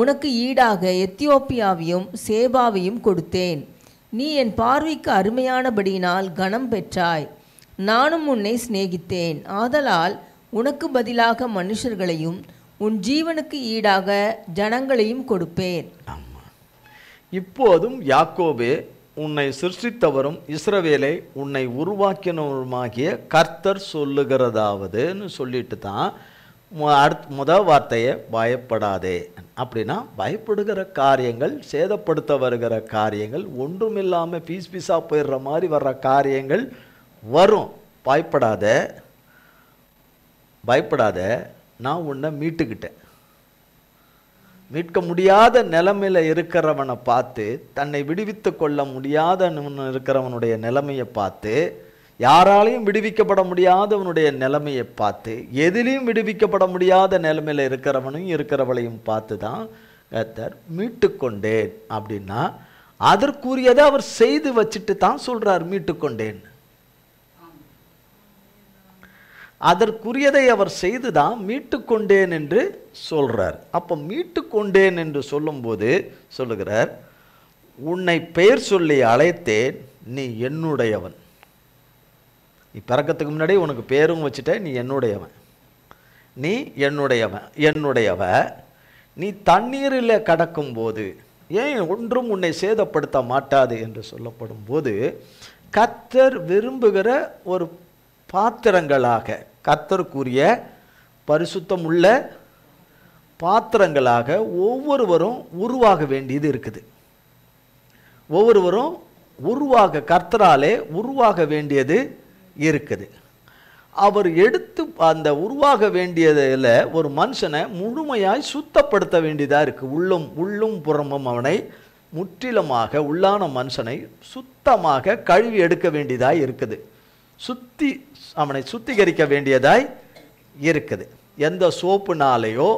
உனக்கு ஈடாக எத்தியோப்பியாவையும் சேபாவையும் கொடுத்தேன். நீ என் பார்வைக்கு அருமையானபடியினால் கனம் பெற்றாய். நானும் உன்னை சிநேகித்தேன், ஆதலால் உனக்கு பதிலாக மனுஷர்களையும் உன் ஜீவனுக்கு ஈடாக ஜனங்களையும் கொடுப்பேன். இப்போதும் யாக்கோபே, உன்னை சிருஷ்டித்தவரும் இஸ்ரவேலை உன்னை உருவாக்கினவருமாகிய கர்த்தர் சொல்லுகிறதாவதுன்னு சொல்லிட்டு தான் முதல் வார்த்தையை பயப்படாதே. அப்படின்னா பயப்படுகிற காரியங்கள், சேதப்படுத்த வருகிற காரியங்கள், ஒன்றுமில்லாமல் பீஸாக போயிடுற மாதிரி வர்ற காரியங்கள் வரும். பயப்படாத, பயப்படாத, நான் உன்னை மீட்டுக்கிட்டேன். மீட்க முடியாத நிலைமையில் இருக்கிறவனை பார்த்து, தன்னை விடுவித்து கொள்ள முடியாத இருக்கிறவனுடைய நிலைமையை பார்த்து, யாராலையும் விடுவிக்கப்பட முடியாதவனுடைய நிலைமையை பார்த்து, எதிலையும் விடுவிக்கப்பட முடியாத நிலைமையில் இருக்கிறவனையும் இருக்கிறவளையும் பார்த்து தான் கர்த்தர் மீட்டு கொண்டேன். அப்படின்னா அதற்குரியதை அவர் செய்து வச்சுட்டு தான் சொல்றார் மீட்டு கொண்டேன். அதற்குரியதை அவர் செய்துதான் மீட்டு கொண்டேன் என்று சொல்றார். அப்போ மீட்டு கொண்டேன் என்று சொல்லும்போது சொல்லுகிறார், உன்னை பெயர் சொல்லி அழைத்தேன், நீ என்னுடையவன். நீ பிறக்கத்துக்கு முன்னாடி உனக்கு பேரும் வச்சுட்ட, நீ என்னுடையவன், நீ என்னுடையவ. நீ தண்ணீரில் கடக்கும்போது ஏன் ஒன்றும் உன்னை சேதப்படுத்த மாட்டாது என்று சொல்லப்படும் போது, கர்த்தர் விரும்புகிற ஒரு பாத்திரங்களாக, கர்த்தருக்குரிய பரிசுத்தம் உள்ள பாத்திரங்களாக ஒவ்வொருவரும் உருவாக வேண்டியது இருக்குது. ஒவ்வொருவரும் கர்த்தராலே உருவாக வேண்டியது இருக்குது. அவர் எடுத்து அந்த உருவாக வேண்டியதில் ஒரு மனுஷனை முழுமையாய் சுத்தப்படுத்த வேண்டியதாக இருக்குது. உள்ளும் புறமும் அவனை முற்றிலுமாக, உள்ளான மனுஷனை சுத்தமாக கழுவி எடுக்க வேண்டியதாக இருக்குது. அவனை சுத்திகரிக்க வேண்டியதாய் இருக்குது. எந்த சோப்புனாலேயோ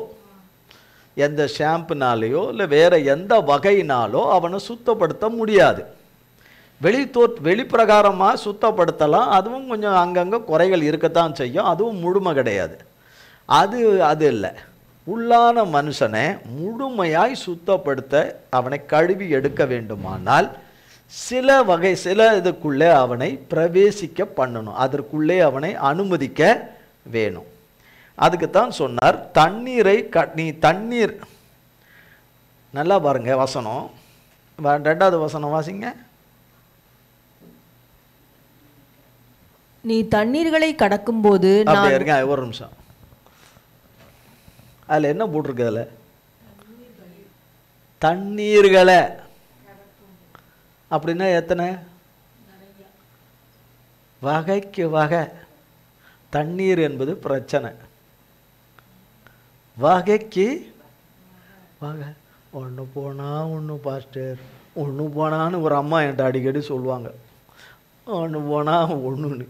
எந்த ஷாம்புனாலேயோ இல்லை வேற எந்த வகையினாலோ அவனை சுத்தப்படுத்த முடியாது. வெளிப்பிரகாரமாக சுத்தப்படுத்தலாம், அதுவும் கொஞ்சம் அங்கங்கே குறைகள் இருக்கத்தான் செய்யும், அதுவும் முழுமை கிடையாது. அது இல்லை. உள்ளான மனுஷனை முழுமையாய் சுத்தப்படுத்த அவனை கழுவி எடுக்க வேண்டுமானால் சில இதுக்குள்ளே அவனை பிரவேசிக்க பண்ணணும், அதற்குள்ளே அவனை அனுமதிக்க வேணும். அதுக்குத்தான் சொன்னார், நீ தண்ணீர். நல்லா பாருங்க வசனம், 2வது வசனம் வாசிங்க. நீ தண்ணீர்களை கடக்கும்போது, ஒரு நிமிஷம், அதுல என்ன போட்டிருக்கு? அதுல தண்ணீர்களை அப்படின்னா எத்தனை வகைக்கு வகை. தண்ணீர் என்பது பிரச்சனை, வகைக்கு வகை. ஒன்று போனால் ஒன்று பாஸ்டர், ஒன்று போனான்னு ஒரு அம்மா என்கிட்ட அடிக்கடி சொல்லுவாங்க. ஒன்று போனால் ஒன்றுன்னு.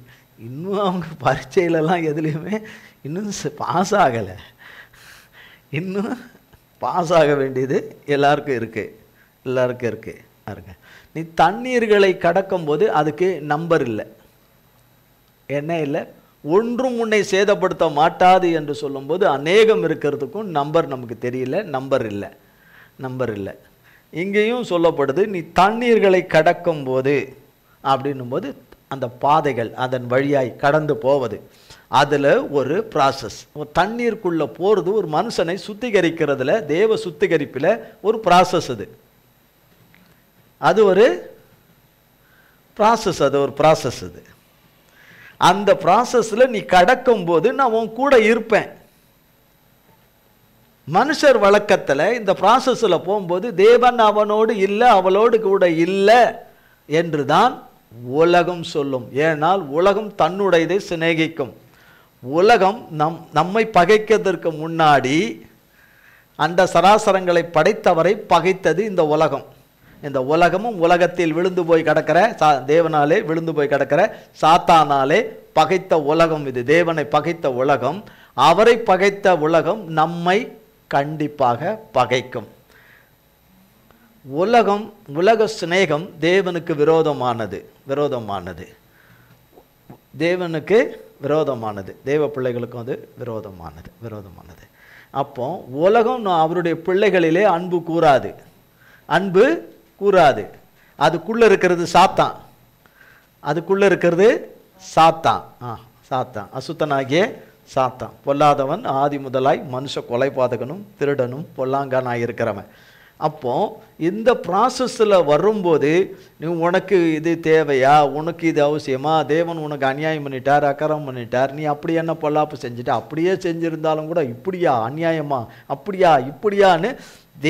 இன்னும் அவங்க பரீட்சையிலலாம் எதுலேயுமே இன்னும் பாஸ் ஆகலை. இன்னும் பாஸ் ஆக வேண்டியது எல்லாருக்கும் இருக்குது. பாருங்க, நீ தண்ணீர்களை கடக்கும்போது அதுக்கு நம்பர் இல்லை, என்ன இல்லை. ஒன்றும் உன்னை சேதப்படுத்த மாட்டாது என்று சொல்லும்போது அநேகம் இருக்கிறதுக்கும் நம்பர் நமக்கு தெரியல, நம்பர் இல்லை. இங்கேயும் சொல்லப்படுது, நீ தண்ணீர்களை கடக்கும் போது அப்படின்னும் போது அந்த பாதைகள், அதன் வழியாய் கடந்து போவது. அதில் ஒரு ப்ராசஸ். தண்ணீருக்குள்ளே போகிறது ஒரு மனுஷனை சுத்திகரிக்கிறதுல, தேவ சுத்திகரிப்பில் ஒரு ப்ராசஸ். அது ஒரு ப்ராசஸ். அது ஒரு ப்ராசஸ். அது அந்த ப்ராசஸில் நீ கடக்கும்போது நான் உன் கூட இருப்பேன். மனுஷர் வழக்கத்தில் இந்த ப்ராசஸில் போகும்போது தேவன் அவனோடு இல்லை, அவளோடு கூட இல்லை என்று தான் உலகம் சொல்லும். ஏனால் உலகம் தன்னுடையதை சிநேகிக்கும். உலகம் நம்மை பகைக்கிறதற்கு முன்னாடி அந்த சராசரங்களை படைத்தவரை பகைத்தது இந்த உலகம். இந்த உலகமும் உலகத்தில் விழுந்து போய் கிடக்கிற தேவனாலே விழுந்து போய் கிடக்கிற சாத்தானாலே பகைத்த உலகம் இது. தேவனை பகைத்த உலகம், அவரை பகைத்த உலகம் நம்மை கண்டிப்பாக பகைக்கும். உலக சிநேகம் தேவனுக்கு விரோதமானது. தேவனுக்கு விரோதமானது. தேவ பிள்ளைகளுக்கும் அது விரோதமானது. அப்போ உலகம் அவருடைய பிள்ளைகளிலே அன்பு கூறாது. அதுக்குள்ள இருக்கிறது சாத்தான். அசுத்தனாகிய சாத்தான், பொல்லாதவன், ஆதி முதலாய் மனுஷ கொலைபாதகனும் திருடனும் பொல்லாங்கானாய் இருக்கிறவன். அப்போ இந்த ப்ராசஸில் வரும்போது நீ உனக்கு இது தேவையா, உனக்கு இது அவசியமா, தேவன் உனக்கு அநியாயம் பண்ணிட்டார், அக்கறம் பண்ணிட்டார், நீ அப்படி என்ன பொல்லாப்பு செஞ்சுட்டு, அப்படியே செஞ்சிருந்தாலும் கூட இப்படியா அநியாயமா, அப்படியா இப்படியான்னு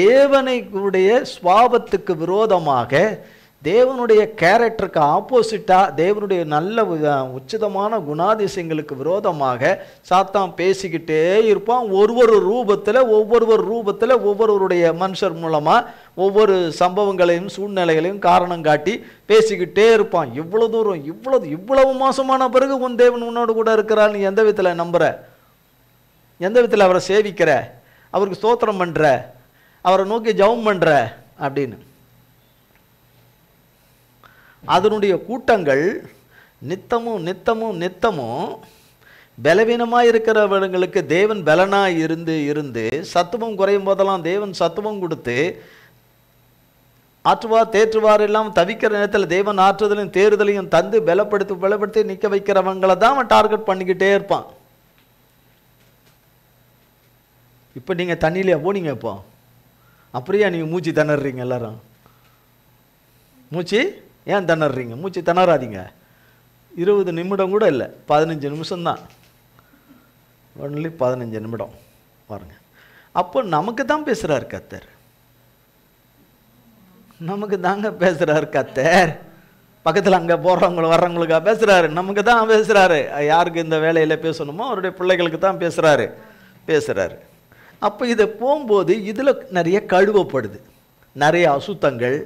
தேவனுடைய சுவாபத்துக்கு விரோதமாக, தேவனுடைய கேரக்டருக்கு ஆப்போசிட்டாக, தேவனுடைய நல்ல உச்சிதமான குணாதிசயங்களுக்கு விரோதமாக சாத்தான் பேசிக்கிட்டே இருப்பான். ஒவ்வொரு ரூபத்தில் ஒவ்வொருவருடைய மனுஷர் மூலமாக ஒவ்வொரு சம்பவங்களையும் சூழ்நிலைகளையும் காரணம் காட்டி பேசிக்கிட்டே இருப்பான். இவ்வளோ தூரம் இவ்வளவு மோசமான பிறகு உன் தேவன் உன்னோடு கூட இருக்கிறார், நீ எந்த விதத்தில் நம்புற, எந்த விதத்தில் அவரை சேவிக்கிற, அவருக்கு ஸ்தோத்திரம் பண்ணுற, அவரை நோக்கி ஜெபம் பண்ணுற அப்படின்னு. அதனுடைய கூட்டங்கள் நித்தமும் பலவீனமாக இருக்கிறவங்களுக்கு தேவன் பலனாக இருந்து சத்துவம் குறையும் போதெல்லாம் தேவன் சத்துவம் கொடுத்து ஆற்றுவார் தேற்றுவார் எல்லாம் தவிக்கிற நேரத்தில் தேவன் ஆற்றுதலையும் தேறுதலையும் தந்து பலப்படுத்தி நிற்க வைக்கிறவங்களை தான் அவன் டார்கெட் பண்ணிக்கிட்டே இருப்பான். இப்போ நீங்கள் தண்ணியிலே போனீங்க, இப்போ அப்படியா நீங்கள் மூச்சு திணறீங்க எல்லாரும்? மூச்சு ஏன் திணறீங்க? மூச்சு திணறாதீங்க. 20 நிமிடம் கூட இல்லை, 15 நிமிஷம்தான். ஒன்லி 15 நிமிடம் பாருங்க. அப்போ நமக்கு தான் பேசுகிறார் கர்த்தர், நமக்கு தாங்க பேசுகிறார் கர்த்தர். பக்கத்தில் அங்கே போகிறவங்களும் வர்றவங்களுக்கா பேசுகிறாரு? நமக்கு தான் பேசுகிறாரு. யாருக்கு இந்த வேலையில் பேசணுமோ அவருடைய பிள்ளைகளுக்கு தான் பேசுகிறாரு. அப்போ இதை போகும்போது இதில் நிறைய கழுவப்படுது, நிறைய அசுத்தங்கள்,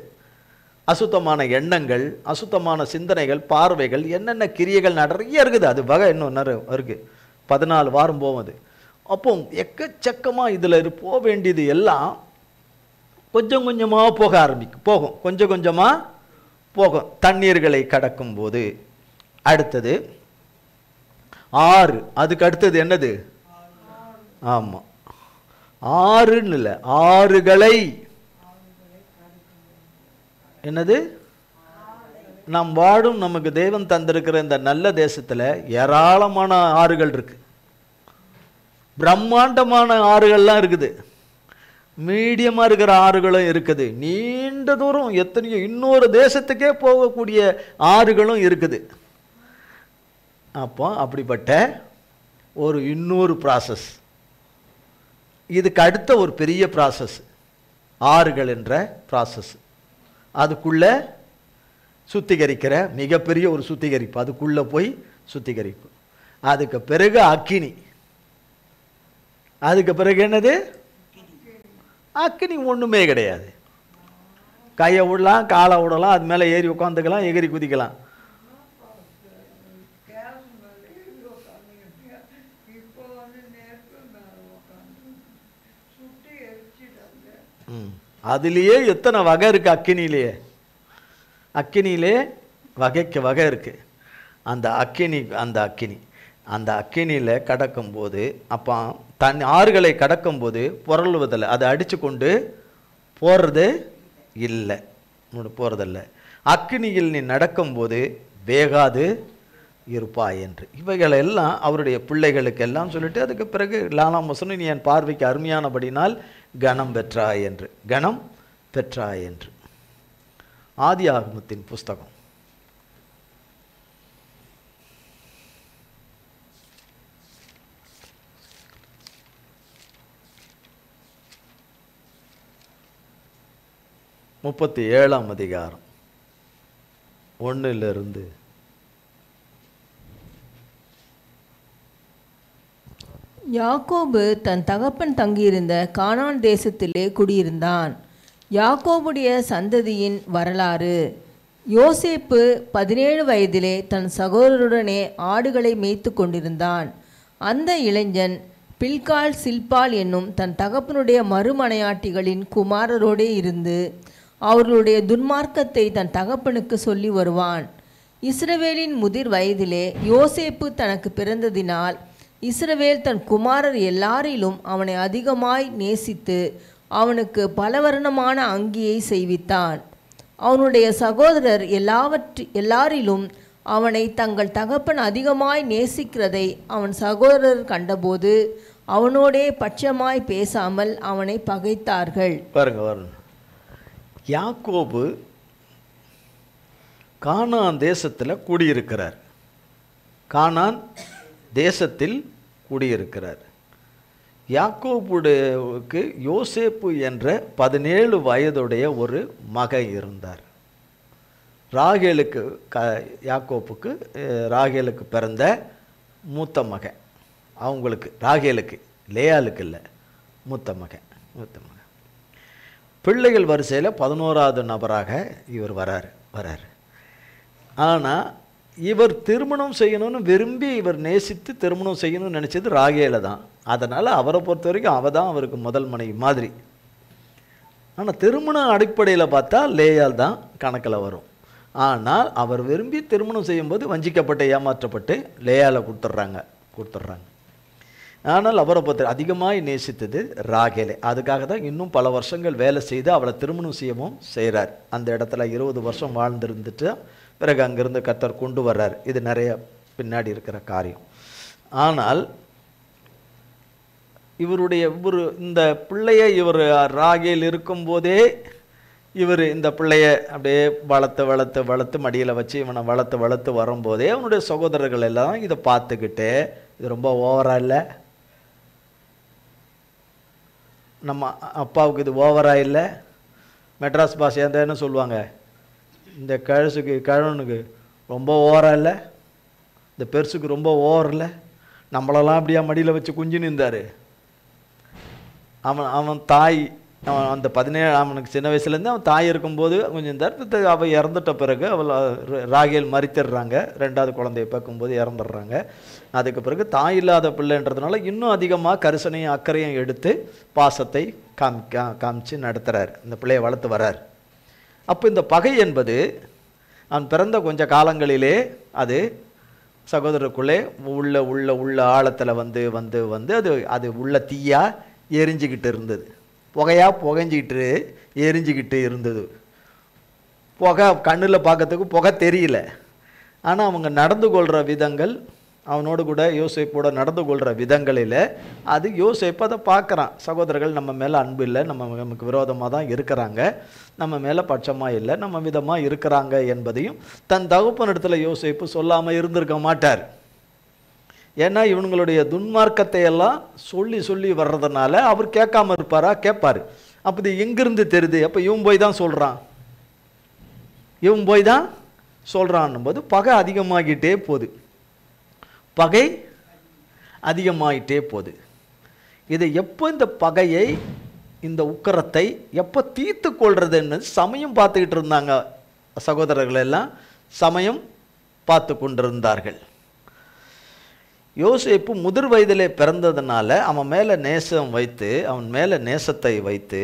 அசுத்தமான எண்ணங்கள், அசுத்தமான சிந்தனைகள், பார்வைகள், என்னென்ன கிரியைகள் நிறைய இருக்குது. அது வகை இன்னும் நிறைய இருக்குது. 14 வாரம் போகுது. அப்போ எக்கச்சக்கமாக இதில் போக வேண்டியது எல்லாம் கொஞ்சம் கொஞ்சமாக போகும். கொஞ்சம் கொஞ்சமாக போகும். தண்ணீர்களை கடக்கும் போது அடுத்தது 6, அதுக்கு அடுத்தது என்னது? ஆமாம், 6ன்னு இல்லை, ஆறுகளை. என்னது? நாம் வாழும் நமக்கு தேவன் தந்திருக்கிற இந்த நல்ல தேசத்தில் ஏராளமான ஆறுகள் இருக்கு, பிரம்மாண்டமான ஆறுகள்லாம் இருக்குது, மீடியமாக இருக்கிற ஆறுகளும் இருக்குது, நீண்ட தூரம் எத்தனையோ இன்னொரு தேசத்துக்கே போகக்கூடிய ஆறுகளும் இருக்குது. அப்போ அப்படிப்பட்ட ஒரு இன்னொரு ப்ராசஸ், இதுக்கு அடுத்த ஒரு பெரிய ப்ராசஸ் ஆறுகள் என்ற ப்ராசஸ். அதுக்குள்ள சுத்திகரிக்கிற மிகப்பெரிய ஒரு சுத்திகரிப்பு, அதுக்குள்ள போய் சுத்திகரிப்பு. அதுக்கு பிறகு அக்கினி. அதுக்கு பிறகு என்னது? அக்கினி ஒன்றுமே கிடையாது. கையை விடலாம், காலை விடலாம், அது மேலே ஏறி உட்காந்துக்கலாம், எகிரி குதிக்கலாம். அதுலேயே எத்தனை வகை இருக்கு. அக்கினியிலே வகைக்கு வகை இருக்கு. அந்த அக்கினியில் கடக்கும்போது, அப்போ ஆறுகளை கடக்கும்போது புரளுவதில்லை, அதை அடித்து கொண்டு போகிறது இல்லை, போகிறதில்லை. அக்கினியில் நீ நடக்கும்போது வேகாது இருப்பாய் என்று. இவைகளெல்லாம் அவருடைய பிள்ளைகளுக்கெல்லாம் சொல்லிட்டு அதுக்கு பிறகு 4ஆம் வசனம், நீ என் பார்வைக்கு அருமையானபடினால் கனம் பெற்றாய் என்று, கனம் பெற்றாய் என்று. ஆதியாகமத்தின் புஸ்தகம் 37ஆம் அதிகாரம் 1 யாக்கோபு தன் தகப்பன் தங்கியிருந்த கானான் தேசத்திலே குடியிருந்தான். யாக்கோபுடைய சந்ததியின் வரலாறு. யோசேப்பு 17 வயதிலே தன் சகோதரருடனே ஆடுகளை மேய்த்து கொண்டிருந்தான். அந்த இளைஞன் பில்காள் சில்பாள் என்னும் தன் தகப்பனுடைய மறுமனையாட்டிகளின் குமாரரோடே இருந்து அவர்களுடைய துன்மார்க்கத்தை தன் தகப்பனுக்கு சொல்லி வருவான். இஸ்ரவேலின் முதிர் வயதிலே யோசேப்பு தனக்கு பிறந்ததினால் இஸ்ரவேல் தன் குமாரர் எல்லாரிலும் அவனை அதிகமாய் நேசித்து அவனுக்கு பலவர்ணமான அங்கியை செய்வித்தான். அவனுடைய சகோதரர் எல்லாரிலும் அவனை தங்கள் தகப்பன் அதிகமாய் நேசிக்கிறதை அவன் சகோதரர் கண்டபோது அவனோடே பட்சமாய் பேசாமல் அவனை பகைத்தார்கள். பாருங்க, யாக்கோபு கானான் தேசத்தில் குடியிருக்கிறார். கானான் தேசத்தில் குடியிருக்கிறார். யாக்கோபுக்கு யோசேப்பு என்ற 17 வயதுடைய ஒரு மகன் இருந்தார். யாக்கோப்புக்கு ராகேலுக்கு பிறந்த மூத்த மகன். அவங்களுக்கு ராகேலுக்கு, லேயாளுக்கு இல்லை, மூத்த மகன். பிள்ளைகள் வரிசையில் 11ஆவது நபராக இவர் வராரு. ஆனால் இவர் திருமணம் செய்யணும்னு விரும்பி இவர் நேசித்து திருமணம் செய்யணும்னு நினச்சது ராகேல தான். அதனால் அவரை பொறுத்த வரைக்கும் அவள் தான் அவருக்கு முதல் மனைவி மாதிரி. ஆனால் திருமண அடிப்படையில் பார்த்தா லேயால் தான் கணக்கில் வரும். ஆனால் அவர் விரும்பி திருமணம் செய்யும்போது வஞ்சிக்கப்பட்டு ஏமாற்றப்பட்டு லேயாலை கொடுத்துட்றாங்க. ஆனால் அவரை பொறுத்த அதிகமாக நேசித்தது ராகேலே. அதுக்காக தான் இன்னும் பல வருஷங்கள் வேலை செய்து அவளை திருமணம் செய்யவும் செய்கிறார். அந்த இடத்துல 20 வருஷம் வாழ்ந்துருந்துட்டு பிறகு அங்கிருந்து கர்த்தர் கொண்டு வர்றார். இது நிறைய பின்னாடி இருக்கிற காரியம். ஆனால் இந்த பிள்ளையை இவர் ராகேல் இருக்கும்போதே இவர் இந்த பிள்ளைய அப்படியே வளர்த்து மடியில் வச்சு இவனை வளர்த்து வரும்போதே அவனுடைய சகோதரர்கள் எல்லாம் இதை பார்த்துக்கிட்டு, இது ரொம்ப ஓவரா இல்லை, நம்ம அப்பாவுக்கு இது ஓவரா இல்லை, மெட்ராஸ் பாஷையாக இருந்தால் என்ன சொல்லுவாங்க, இந்த கிழவனுக்கு ரொம்ப ஓவரா இல்லை, இந்த பெருசுக்கு ரொம்ப ஓவர் இல்லை, நம்மளெல்லாம் அப்படியா மடியில் வச்சு குஞ்சு நின்றார். அவன் தாய் அந்த 17 அவனுக்கு சின்ன வயசுலேருந்து அவன் தாய் இருக்கும்போது கொஞ்சம் இருந்தார். அவள் இறந்துட்ட பிறகு ராகேல் மரித்திடுறாங்க. 2வது குழந்தையை பார்க்கும்போது இறந்துடுறாங்க. அதுக்கு பிறகு தாய் இல்லாத பிள்ளைன்றதுனால இன்னும் அதிகமாக கரிசனையும் அக்கறையும் எடுத்து பாசத்தை காமிச்சு நடத்துகிறார். இந்த பிள்ளையை வளர்த்து வர்றார். அப்போ இந்த பகை என்பது அவன் பிறந்த கொஞ்ச காலங்களிலே அது சகோதரருக்குள்ளே உள்ள ஆழத்தில் வந்து அது உள்ள தீயா எரிஞ்சிக்கிட்டு இருந்தது. புகைஞ்சிக்கிட்டு எரிஞ்சிக்கிட்டு இருந்தது. புகை கண்ணில் பார்க்கறதுக்கு புகை தெரியல. ஆனால் அவங்க நடந்து கொள்கிற விதங்கள், அவனோடு கூட யோசேப்போட நடந்து கொள்கிற விதங்களில் அது யோசேப்பு அதை பார்க்குறான். சகோதரர்கள் நம்ம மேலே அன்பு இல்லை, நமக்கு விரோதமாக தான் இருக்கிறாங்க, நம்ம மேலே பட்சமாக இல்லை, நம்ம விதமாக இருக்கிறாங்க என்பதையும் தன் தகப்பனிடத்தில் யோசேப்பு சொல்லாமல் இருந்திருக்க மாட்டார். ஏன்னா இவங்களுடைய துன்மார்க்கத்தை எல்லாம் சொல்லி வர்றதுனால அவர் கேட்காம இருப்பாரா? கேட்பார். அப்போ இது எங்கிருந்து தெரியுது? அப்போ இவன் போய் தான் சொல்கிறான் போது பகை அதிகமாகிட்டே போகுது. இதை எப்போ இந்த பகையை, இந்த உக்கரத்தை எப்போ தீர்த்து கொள்றதுன்னு சமயம் பார்த்துக்கிட்டு இருந்தாங்க. சகோதரர்கள் எல்லாம் சமயம் பார்த்து கொண்டிருந்தார்கள். யோசேப்பு முதிர் வயதிலே பிறந்ததுனால அவன் மேலே நேசத்தை வைத்து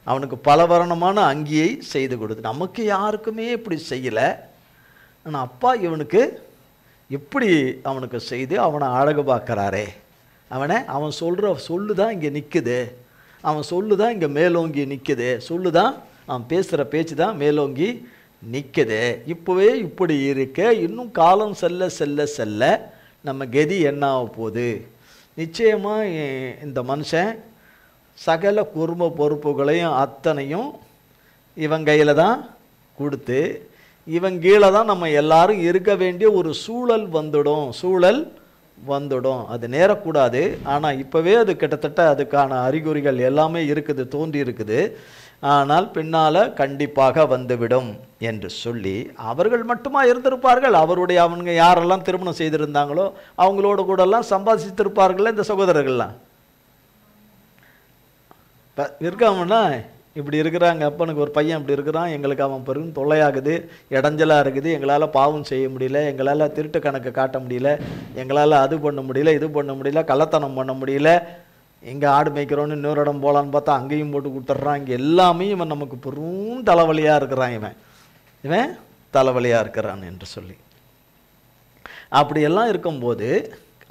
அவனுக்கு பலவர்ணமான அங்கியை செய்து கொடுத்து, நமக்கு யாருக்குமே இப்படி செய்யலை, ஆனால் அப்பா இவனுக்கு இப்படி அவனுக்கு செய்து அவனை அழகு பார்க்குறாரே, அவன் சொல்கிற சொல்லுதான் இங்கே நிற்குது, அவன் சொல்லுதான் இங்கே மேலோங்கி நிற்குது, சொல்லுதான் அவன் பேசுகிற பேச்சு தான் மேலோங்கி நிற்குது. இப்போவே இப்படி இருக்க, இன்னும் காலம் செல்ல செல்ல செல்ல நம்ம கதி என்ன ஆக போகுது? நிச்சயமாக இந்த மனுஷன் சகல குடும்ப பொறுப்புகளையும் அத்தனையும் இவன் கையில் தான் கொடுத்து, இவன் கீழே தான் நம்ம எல்லாரும் இருக்க வேண்டிய ஒரு சூழல் வந்துடும். அது நேரக்கூடாது. ஆனால் இப்போவே அது கிட்டத்தட்ட அதுக்கான அறிகுறிகள் எல்லாமே இருக்குது, தோன்றி இருக்குது. ஆனால் பின்னால் கண்டிப்பாக வந்துவிடும் என்று சொல்லி அவர்கள் மட்டுமா இருந்திருப்பார்கள்? அவங்க யாரெல்லாம் திருமணம் செய்திருந்தாங்களோ அவங்களோட கூடலாம் சம்பாதிச்சிருப்பார்கள் இந்த சகோதரர்கள்லாம். இருக்காமன்னா இப்படி இருக்கிறாங்க, அப்பனுக்கு ஒரு பையன் இப்படி இருக்கிறான், எங்களுக்கு அவன் பெரும் தொல்லையாகுது, இடைஞ்சலாக இருக்குது, எங்களால் பாவம் செய்ய முடியல, எங்களால் திருட்டு கணக்கு காட்ட முடியல, எங்களால் அது பண்ண முடியல, இது பண்ண முடியல, கள்ளத்தனம் பண்ண முடியல, இங்கே ஆடு மேய்க்கிறோன்னு இன்னொரு இடம் போகலான்னு பார்த்தா அங்கேயும் போட்டு கொடுத்துட்றான். இங்கே எல்லாமே இவன் நமக்கு பெரும் தலைவலியாக இருக்கிறான், இவன் தலைவலியாக இருக்கிறான் என்று சொல்லி அப்படியெல்லாம் இருக்கும்போது,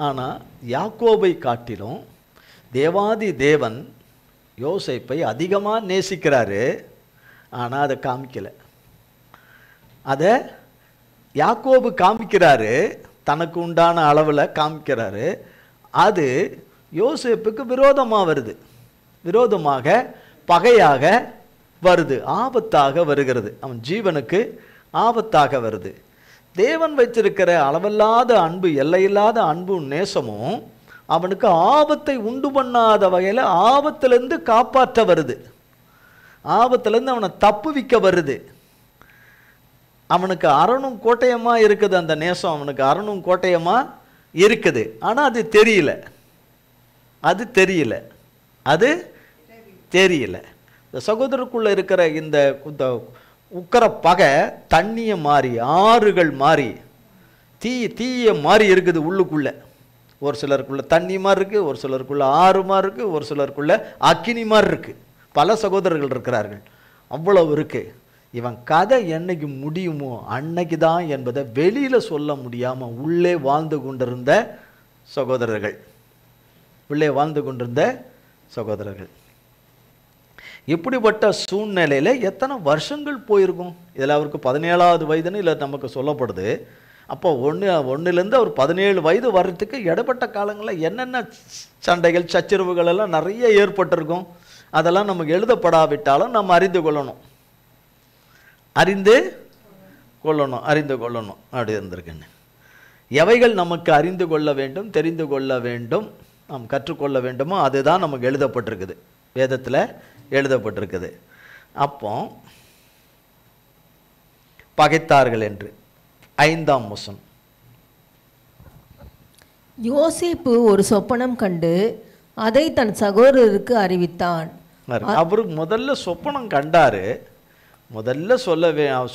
ஆனால் யாக்கோபை காட்டிலும் தேவாதி தேவன் யோசேப்பை அதிகமாக நேசிக்கிறாரு. ஆனால் அதை காமிக்கலை. அதை யாக்கோபு காமிக்கிறாரு, தனக்கு உண்டான அளவில் காமிக்கிறாரு. அது யோசேப்புக்கு விரோதமாக வருது, விரோதமாக பகையாக வருது, ஆபத்தாக வருகிறது, அவன் ஜீவனுக்கு ஆபத்தாக வருது. தேவன் வைத்திருக்கிற அளவில்லாத அன்பு, எல்லையில்லாத அன்பும் நேசமும் அவனுக்கு ஆபத்தை உண்டு பண்ணாத வகையில் ஆபத்திலிருந்து காப்பாற்ற வருது, ஆபத்திலிருந்து அவனை தப்புவிக்க வருது. அவனுக்கு அரணும் கோட்டையமாக இருக்குது அந்த நேசம், அவனுக்கு அரணும் கோட்டையமாக இருக்குது. ஆனால் அது தெரியல. இந்த சகோதரருக்குள்ளே இருக்கிற இந்த உக்கர பகை தண்ணியை மாறி, ஆறுகள் மாறி, தீய மாறி இருக்குது உள்ளுக்குள்ளே. ஒரு சிலருக்குள்ள தண்ணி மாதிரி இருக்குது, ஒரு சிலருக்குள்ள ஆறு மாதிரி இருக்குது, ஒரு சிலருக்குள்ள அக்கினி மாதிரி இருக்குது. பல சகோதரர்கள் இருக்கிறார்கள், அவ்வளவு இருக்குது. இவன் கதை என்னைக்கு முடியுமோ அன்னைக்கு தான் என்பதை வெளியில் சொல்ல முடியாமல் உள்ளே வாழ்ந்து கொண்டிருந்த சகோதரர்கள். இப்படிப்பட்ட சூழ்நிலையில் எத்தனை வருஷங்கள் போயிருக்கும்? இதில் அவருக்கு 17வது வயதுன்னு இல்லை நமக்கு சொல்லப்படுது. அப்போ ஒன்றுலேருந்து அவர் 17 வயது வர்றதுக்கு இடைப்பட்ட காலங்களில் என்னென்ன சண்டைகள் சச்சரவுகள் எல்லாம் நிறைய ஏற்பட்டிருக்கும். அதெல்லாம் நமக்கு எழுதப்படாவிட்டாலும் நம்ம அறிந்து கொள்ளணும் அப்படி இருந்திருக்குன்னு. எவைகள் நமக்கு அறிந்து கொள்ள வேண்டும், தெரிந்து கொள்ள வேண்டும், நாம் கற்றுக்கொள்ள வேண்டுமோ அதுதான் நமக்கு எழுதப்பட்டிருக்குது, வேதத்தில் எழுதப்பட்டிருக்குது. அப்போ பகைத்தார்கள் என்று 5ஆம் வசனம். யோசேப்பு ஒரு சொப்பனம் கண்டு அதை தன் சகோதரருக்கு அறிவித்தான். அவர் முதல்ல சொப்பனம் கண்டாரு, முதல்ல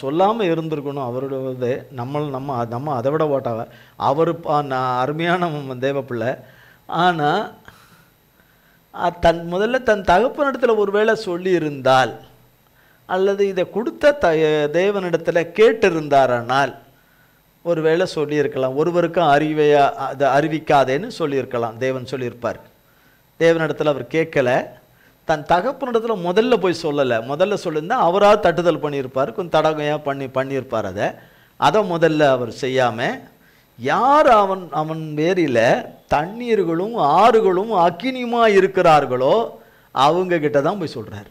சொல்லாமல் இருந்திருக்கணும். அவரோட நம்ம அதை விட ஓட்டாவ அவர் அருமையான தேவ பிள்ளை. ஆனால் முதல்ல தன் தகப்பனிடத்தில் ஒருவேளை சொல்லி இருந்தால், அல்லது இதை கொடுத்த தேவனிடத்தில் கேட்டிருந்தாரானால் ஒருவேளை சொல்லியிருக்கலாம். ஒருவருக்கும் அதை அறிவிக்காதேன்னு சொல்லியிருக்கலாம், தேவன் சொல்லியிருப்பார். தேவனிடத்தில் அவர் கேட்கலை, தன் தகப்பனிடத்தில் முதல்ல போய் சொல்லலை. முதல்ல சொல்லியிருந்தால் அவராக தட்டுதல் பண்ணியிருப்பார், கொஞ்சம் தடகையாக பண்ணியிருப்பார். அதை முதல்ல அவர் செய்யாமல் யார் அவன் வேரில் தண்ணீர்களும் ஆறுகளும் அக்கினியுமா இருக்கிறார்களோ அவங்க கிட்ட தான் போய் சொல்கிறார்.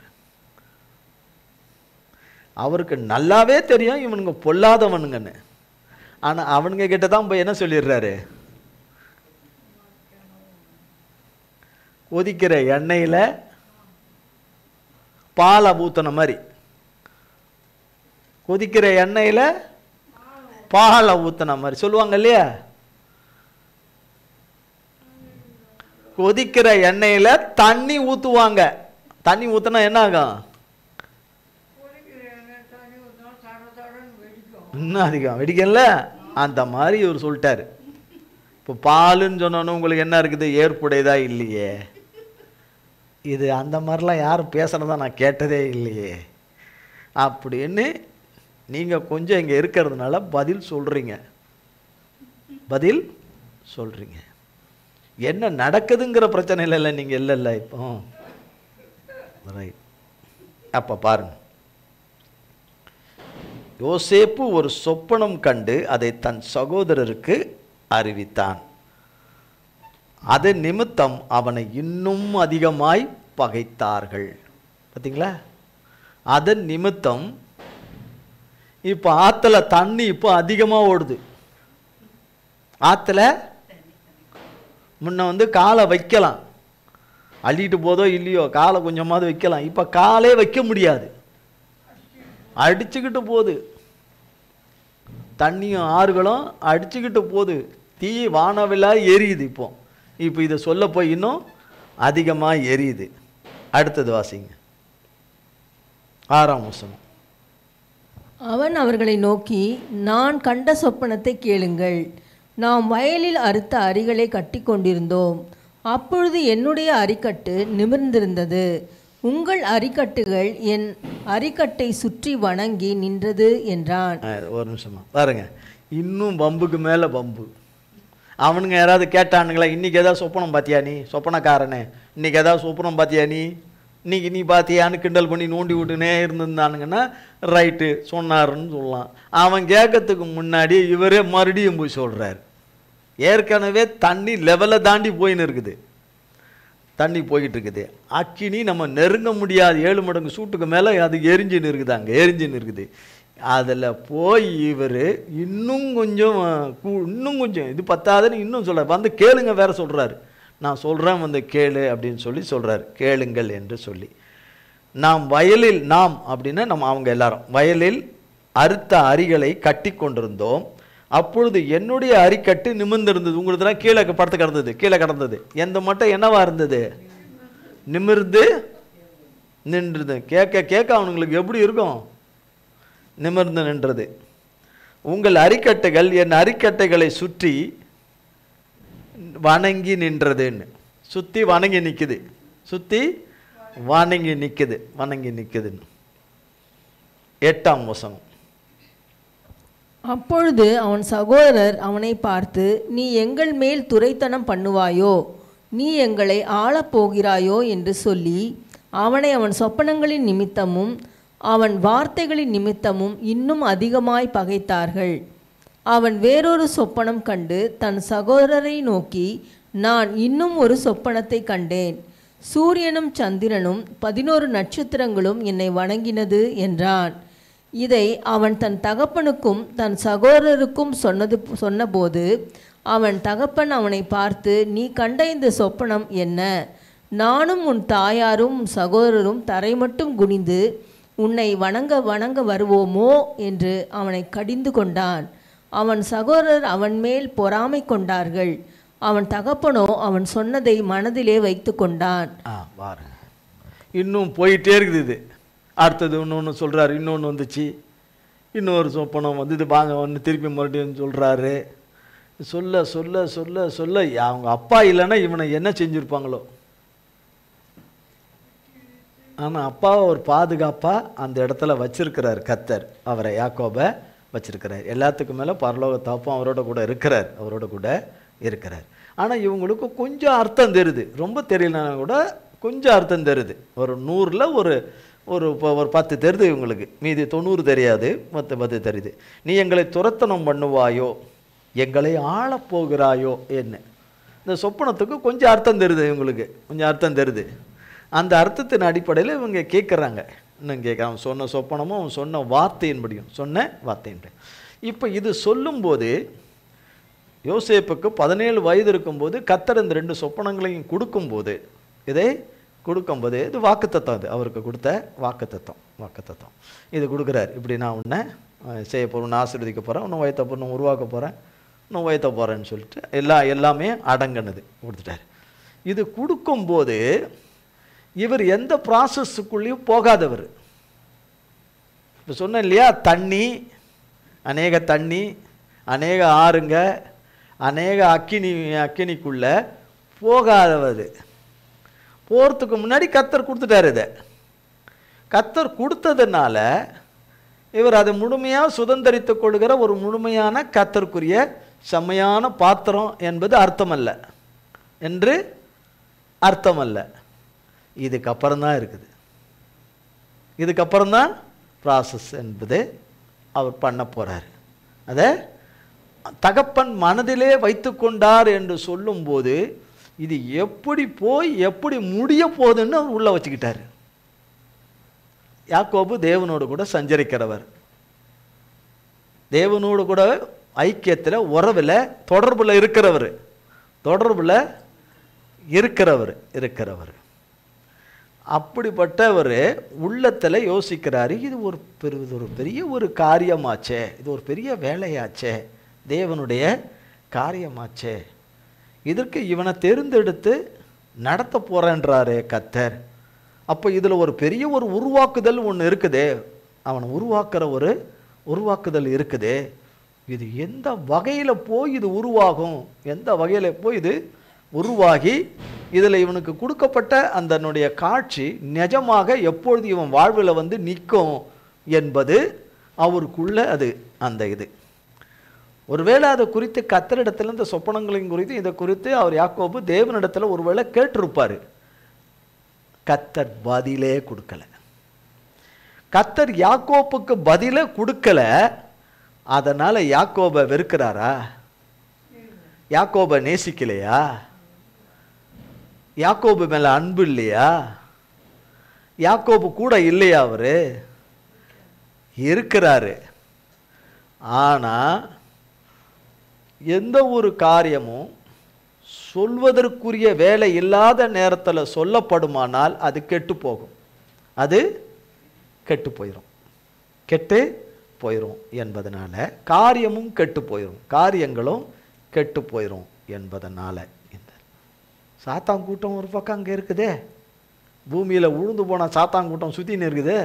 அவருக்கு நல்லாவே தெரியும் இவனுங்க பொல்லாதவனுங்கன்னு. ஆனால் அவனுங்க கிட்ட தான் போய் என்ன சொல்லிடுறாரு? கொதிக்கிற எண்ணெயில் பாலை ஊற்றின மாதிரி, கொதிக்கிற எண்ணெயில் பாலை ஊற்றின மாதிரி சொல்லுவாங்க இல்லையா? கொதிக்கிற எண்ணெயில் தண்ணி ஊற்றுவாங்க. தண்ணி ஊற்றினா என்ன ஆகும்? இன்னும் அதிகம் வெடிக்கல. அந்த மாதிரி இவர் சொல்லிட்டாரு. இப்போ பாலுன்னு சொன்னோன்னு உங்களுக்கு என்ன இருக்குது? ஏற்புடையதா இல்லையே. இது அந்த மாதிரிலாம் யாரும் பேசுகிறதா நான் கேட்டதே இல்லையே அப்படின்னு நீங்கள் கொஞ்சம் இங்கே இருக்கிறதுனால பதில் சொல்கிறீங்க. என்ன நடக்குதுங்கிற பிரச்சனை இல்லை நீங்கள் இல்லை இப்போ ரைட். அப்போ பாருங்க, யோசேப்பு ஒரு சொப்பனம் கண்டு அதை தன் சகோதரருக்கு அறிவித்தான். அதன் நிமித்தம் அவனை இன்னும் அதிகமாய் பகைத்தார்கள். பார்த்தீங்களா? அதன் நிமித்தம் இப்போ ஆற்றுல தண்ணி இப்போ அதிகமாக ஓடுது. ஆற்றுல முன்ன காலை வைக்கலாம், அள்ளிட்டு போதோ இல்லையோ காலை கொஞ்சமாவது வைக்கலாம். இப்போ காலே வைக்க முடியாது, அடிச்சுக்கிட்டு போகுது. தண்ணியும் ஆறுகளும் அடிச்சுக்கிட்டு போகுது. தீ வானவிலா எரியுது. இப்போ இதை சொல்ல போய் இன்னும் அதிகமாக எரியுது. அடுத்தது வாசிங்க, 6ஆம் வசனம். அவன் அவர்களை நோக்கி, நான் கண்ட சொப்பனத்தை கேளுங்கள். நாம் வயலில் அறுத்த அரிகளை கட்டி கொண்டிருந்தோம். அப்பொழுது என்னுடைய அரிக்கட்டு நிமிர்ந்திருந்தது. உங்கள் அரிக்கட்டுகள் என் அரிக்கட்டை சுற்றி வணங்கி நின்றது என்றான். ஒரு நிமிஷமா பாருங்க, இன்னும் வம்புக்கு மேலே வம்பு. அவனுங்க யாராவது கேட்டானுங்களா, இன்னைக்கு ஏதாவது சொப்பனம் பார்த்தியா நீ, சொப்பனக்காரனே இன்னைக்கு ஏதாவது சொப்பனம் பார்த்தியா நீ, இன்னைக்கு நீ பார்த்தியான்னு கிண்டல் பண்ணி நோண்டி விட்டுனே இருந்திருந்தானுங்கன்னா ரைட்டு சொன்னாருன்னு சொல்லலாம். அவன் கேட்கறதுக்கு முன்னாடி இவரே மறுபடியும் போய் சொல்கிறார். ஏற்கனவே தண்ணி லெவலை தாண்டி போயின்னு இருக்குது, தண்ணி போய்கிட்டு இருக்குது. அக்கினி நம்ம நெருங்க முடியாது, 7 மடங்கு சூட்டுக்கு மேலே அது எரிஞ்சுன்னு இருக்குது, அங்கே எரிஞ்சுன்னு இருக்குது. அதில் போய் இவர் இன்னும் கொஞ்சம் இது பத்தாதுன்னு இன்னும் சொல்கிறார். கேளுங்க வேற சொல்கிறாரு. நான் சொல்கிறேன் கேளு அப்படின்னு சொல்கிறார். கேளுங்கள் என்று சொல்லி, நாம் வயலில், நாம் அப்படின்னா அவங்க எல்லாரும் வயலில் அறுத்த அரிகளை கட்டி கொண்டிருந்தோம். அப்பொழுது என்னுடைய அரிக்கட்டு நிமிர்ந்திருந்தது. உங்களுக்கு தான் கீழே படுத்து கிடந்தது, கீழே கிடந்தது. எந்த மட்டும் என்னவா இருந்தது? நிமிர்ந்து நின்றது. கேட்க அவனுங்களுக்கு எப்படி இருக்கும்? நிமிர்ந்து நின்றது. உங்கள் அரிக்கட்டைகள் என் அரிக்கட்டைகளை சுற்றி வணங்கி நின்றதுன்னு. சுற்றி வணங்கி நிற்குது, சுற்றி வணங்கி நிற்குதுன்னு. 8ஆம் வசனம். அப்பொழுது அவன் சகோதரர் அவனை பார்த்து, நீ எங்கள் மேல் துரைத்தனம் பண்ணுவாயோ, நீ எங்களை ஆளப்போகிறாயோ என்று சொல்லி அவனை அவன் சொப்பனங்களின் நிமித்தமும் அவன் வார்த்தைகளின் நிமித்தமும் இன்னும் அதிகமாய் பகைத்தார்கள். அவன் வேறொரு சொப்பனம் கண்டு தன் சகோதரரை நோக்கி, நான் இன்னும் ஒரு சொப்பனத்தை கண்டேன். சூரியனும் சந்திரனும் 11 நட்சத்திரங்களும் என்னை வணங்கினது என்றான். இதை அவன் தன் தகப்பனுக்கும் தன் சகோதரருக்கும் சொன்னபோது அவன் தகப்பன் அவனை பார்த்து, நீ கண்ட இந்த சொப்பனம் என்ன? நானும் உன் தாயாரும் உன் சகோதரரும் தரை மட்டும் குனிந்து உன்னை வணங்க வருவோமோ என்று அவனை கடிந்து கொண்டான். அவன் சகோதரர் அவன் மேல் பொறாமை கொண்டார்கள். அவன் தகப்பனோ அவன் சொன்னதை மனதிலே வைத்து கொண்டான். இன்னும் போயிட்டே இருக்குது இது. அடுத்தது இன்னொன்று சொல்கிறாரு, இன்னொன்று வந்துச்சு, இன்னொரு சொப்பனம் இது வாங்க ஒன்று திருப்பி மறுபடியும் சொல்கிறாரு. சொல்ல சொல்ல சொல்ல சொல்ல அவங்க அப்பா இல்லைன்னா இவனை என்ன செஞ்சுருப்பாங்களோ. ஆனால் அப்பாவை ஒரு பாதுகாப்பாக அந்த இடத்துல வச்சிருக்கிறார் கர்த்தர். அவரை யாக்கோபை வச்சிருக்கிறார். எல்லாத்துக்கும் மேலே பரலோக தாப்பும் அவரோட கூட இருக்கிறார். ஆனால் இவங்களுக்கு கொஞ்சம் அர்த்தம் தெரியுது, ரொம்ப தெரியலனா கூட கொஞ்சம் அர்த்தம் தெரியுது. ஒரு 100ல் ஒரு 10 தெரியுது இவங்களுக்கு, மீதி 90 தெரியாது, 10 தெரியுது. நீ எங்களை துரத்தனம் பண்ணுவாயோ, எங்களை ஆளப்போகிறாயோ என்ன. இந்த சொப்பனத்துக்கு கொஞ்சம் அர்த்தம் தெரியுது இவங்களுக்கு, கொஞ்சம் அர்த்தம் தெரியுது. அந்த அர்த்தத்தின் அடிப்படையில் இவங்க கேட்குறாங்க. இன்னும் அவன் சொன்ன சொப்பனமும் அவன் சொன்ன வார்த்தையின்படி. இப்போ இது சொல்லும்போது யோசேப்புக்கு 17 வயது இருக்கும்போது கர்த்தர் இந்த 2 சொப்பனங்களையும் கொடுக்கும்போது இது வாக்குத்தத்தம். இது அவருக்கு கொடுத்த வாக்குத்தத்தம் இது கொடுக்குறார். இப்படி நான் உன்னை செய்ய போகிறேன், உன்னை ஆசீர்வதிக்க போகிறேன், உன்னை வயத்த போகிறேன், உருவாக்க போகிறேன், இன்னும் வயத்த போகிறேன்னு சொல்லிட்டு எல்லாமே அடங்கினது கொடுத்துட்டார். இது கொடுக்கும்போது இவர் எந்த ப்ராசஸுக்குள்ளேயும் போகாதவர். இப்போ சொன்னேன் இல்லையா, அநேக அநேக ஆறுங்க, அநேக அக்கினிக்குள்ள போகாதவர். போகிறதுக்கு முன்னாடி கர்த்தர் கொடுத்துட்டார். இதை கர்த்தர் கொடுத்ததுனால இவர் அதை முழுமையாக சுதந்திரித்து கொள்கிற ஒரு முழுமையான கர்த்தருக்குரிய செம்மையான பாத்திரம் என்பது அர்த்தமல்ல. இதுக்கப்புறம்தான் இருக்குது, இதுக்கப்புறம்தான் ப்ராசஸ் என்பது அவர் பண்ண போகிறார். அதை தகப்பன் மனதிலே வைத்து கொண்டார் என்று சொல்லும்போது இது எப்படி போய் எப்படி முடிய போகுதுன்னு அவர் உள்ளே வச்சுக்கிட்டார். யாக்கோபு தேவனோடு கூட சஞ்சரிக்கிறவர், தேவனோடு கூட ஐக்கியத்தில் உறவில் தொடர்பில் இருக்கிறவர். அப்படிப்பட்டவர் உள்ளத்தில் யோசிக்கிறாரு, இது ஒரு பெரிய ஒரு காரியமாச்சே, இது ஒரு பெரிய வேலையாச்சே, தேவனுடைய காரியமாச்சே, இதற்கு இவனை தேர்ந்தெடுத்து நடத்த போறேன்றாரு கர்த்தர். அப்போ இதில் ஒரு பெரிய ஒரு உருவாக்குதல் ஒன்று இருக்குதே, அவனை உருவாக்குற ஒரு உருவாக்குதல் இருக்குதே, இது எந்த வகையில் போய் இது உருவாகும், எந்த வகையில் போய் இது உருவாகி இதில் இவனுக்கு கொடுக்கப்பட்ட அந்தனுடைய காட்சி நிஜமாக எப்பொழுது இவன் வாழ்வில் வந்து நிற்கும் என்பது அவருக்குள்ள அது அந்த இது. ஒருவேளை அதை குறித்து கர்த்தரிடத்தில் இந்த சொப்பனங்களின் குறித்து இதை குறித்து அவர் யாக்கோபு தேவனிடத்தில் ஒருவேளை கேட்டிருப்பார். கர்த்தர் பதிலே கொடுக்கல. கர்த்தர் யாக்கோப்புக்கு பதிலே கொடுக்கல. அதனால யாக்கோபை வெறுக்கிறாரா? யாக்கோபை நேசிக்கலையா? யாக்கோபு மேல அன்பு இல்லையா? யாக்கோபு கூட இல்லையா? அவரு இருக்கிறாரு. ஆனா எந்த ஒரு காரியமும் சொல்வதற்குரிய வேலை இல்லாத நேரத்தில் சொல்லப்படுமானால் அது கெட்டு போகும், அது கெட்டு போயிடும் என்பதனால காரியமும் கெட்டு போயிடும், காரியங்களும் கெட்டு போயிடும் என்பதனால இந்த சாத்தான் கூட்டம் ஒரு பக்கம் அங்கே இருக்குதே, பூமியில் உழுந்து போனால் சாத்தான் கூட்டம் சுற்றின்னு இருக்குது,